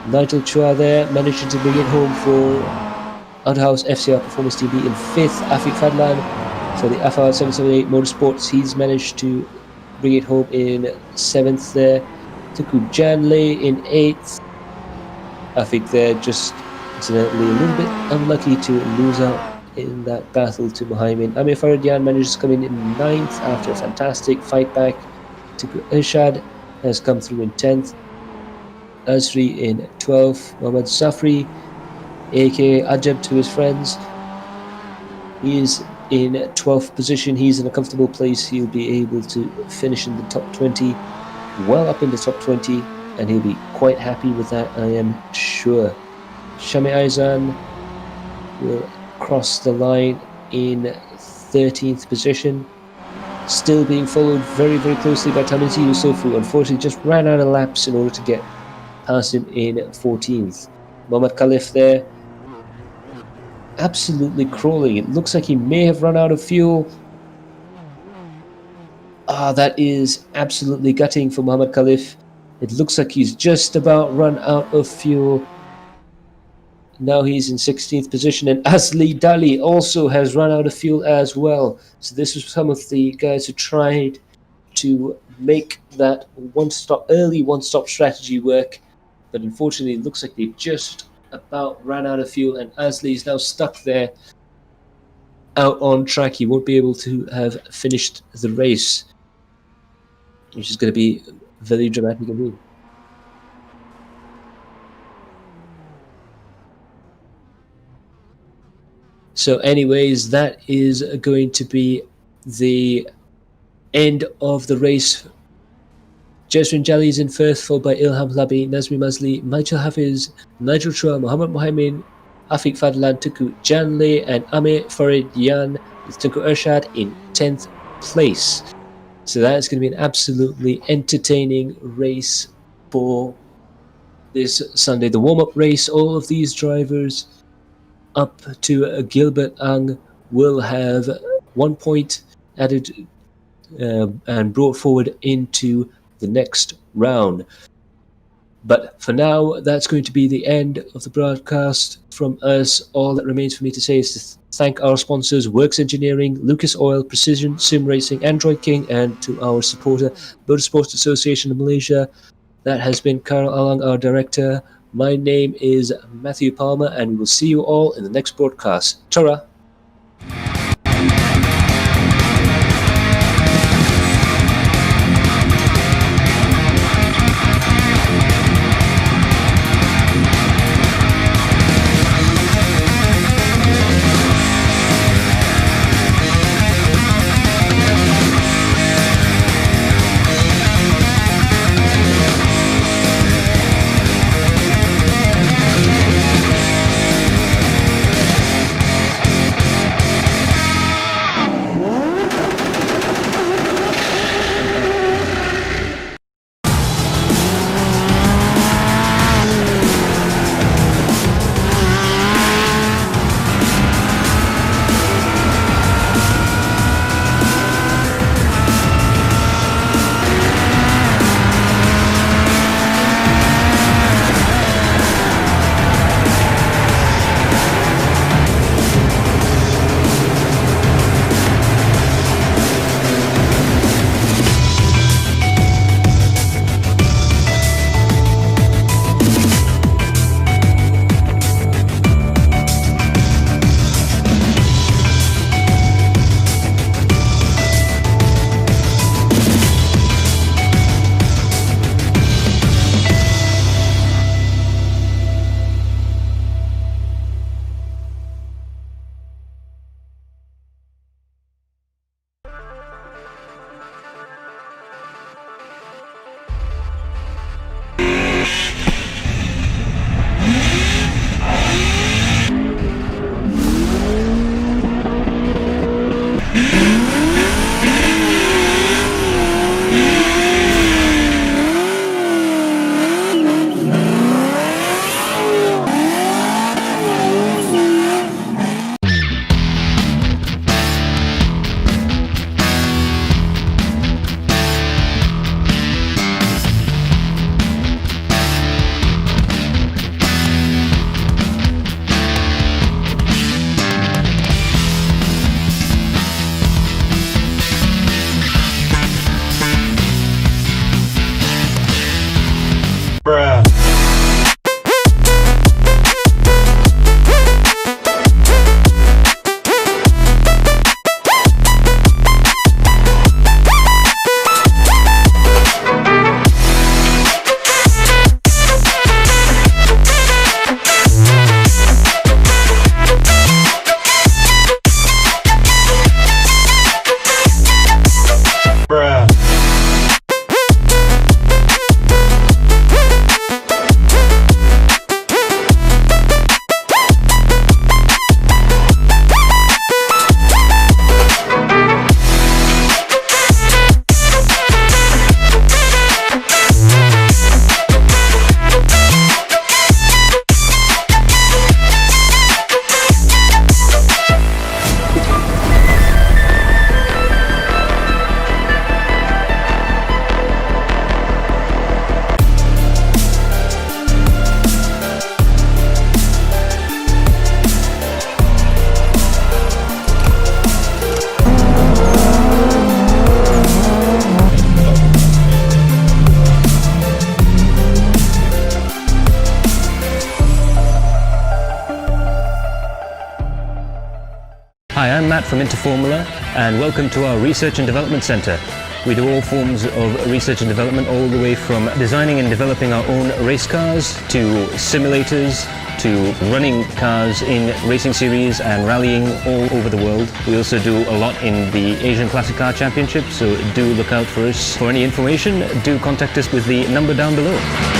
Nigel Chua there managing to bring it home for Outhouse FCR Performance TV in fifth. Afiq Fadlan for the FR 778 Motorsports, he's managed to bring it home in seventh there. Tuku Janle in eighth. Afiq there just incidentally a little bit unlucky to lose out in that battle to Muhaimin. Amir Faradian manages to come in ninth after a fantastic fight back. Tuku Ershad has come through in 10th. Azri in 12th. Mohammad Safri, aka Ajab to his friends, he is in 12th position. He's in a comfortable place. He'll be able to finish in the top 20, well up in the top 20, and he'll be quite happy with that, I am sure. Shami Aizan will cross the line in 13th position, still being followed very, very closely by Tamizi Yusufu. Unfortunately, just ran out of laps in order to get past him in 14th. Mohamed Khalif there, absolutely crawling. It looks like he may have run out of fuel. That is absolutely gutting for Mohamed Khalif. It looks like he's just about run out of fuel. Now he's in 16th position, and Asli Dali also has run out of fuel as well. So this was some of the guys who tried to make that early one-stop strategy work, but unfortunately it looks like they just about ran out of fuel, and Asli is now stuck there out on track. He won't be able to have finished the race, which is going to be very dramatic indeed. So anyways, that is going to be the end of the race. Jesrin Jali is in first, followed by Ilham Labi, Nazmi Mazli, Michael Hafiz, Nigel Chua, Mohamed Mohamed, Afiq Fadlan, Tuku Janle, and Amir Farid Yan, with Tuku Ershad in 10th place. So that is going to be an absolutely entertaining race for this Sunday. The warm-up race, all of these drivers up to Gilbert Ang will have 1 point added and brought forward into the next round. But for now, that's going to be the end of the broadcast from us. All that remains for me to say is to thank our sponsors, Works Engineering, Lucas Oil, Precision Sim Racing, Android King, and to our supporter, Motorsports Association of Malaysia. That has been Karl Alang, our director. My name is Matthew Palmer, and we will see you all in the next broadcast. Ta-ra!
Hi, I'm Matt from Interformula, and welcome to our Research and Development Centre. We do all forms of research and development, all the way from designing and developing our own race cars to simulators to running cars in racing series and rallying all over the world. We also do a lot in the Asian Classic Car Championship, so do look out for us. For any information, do contact us with the number down below.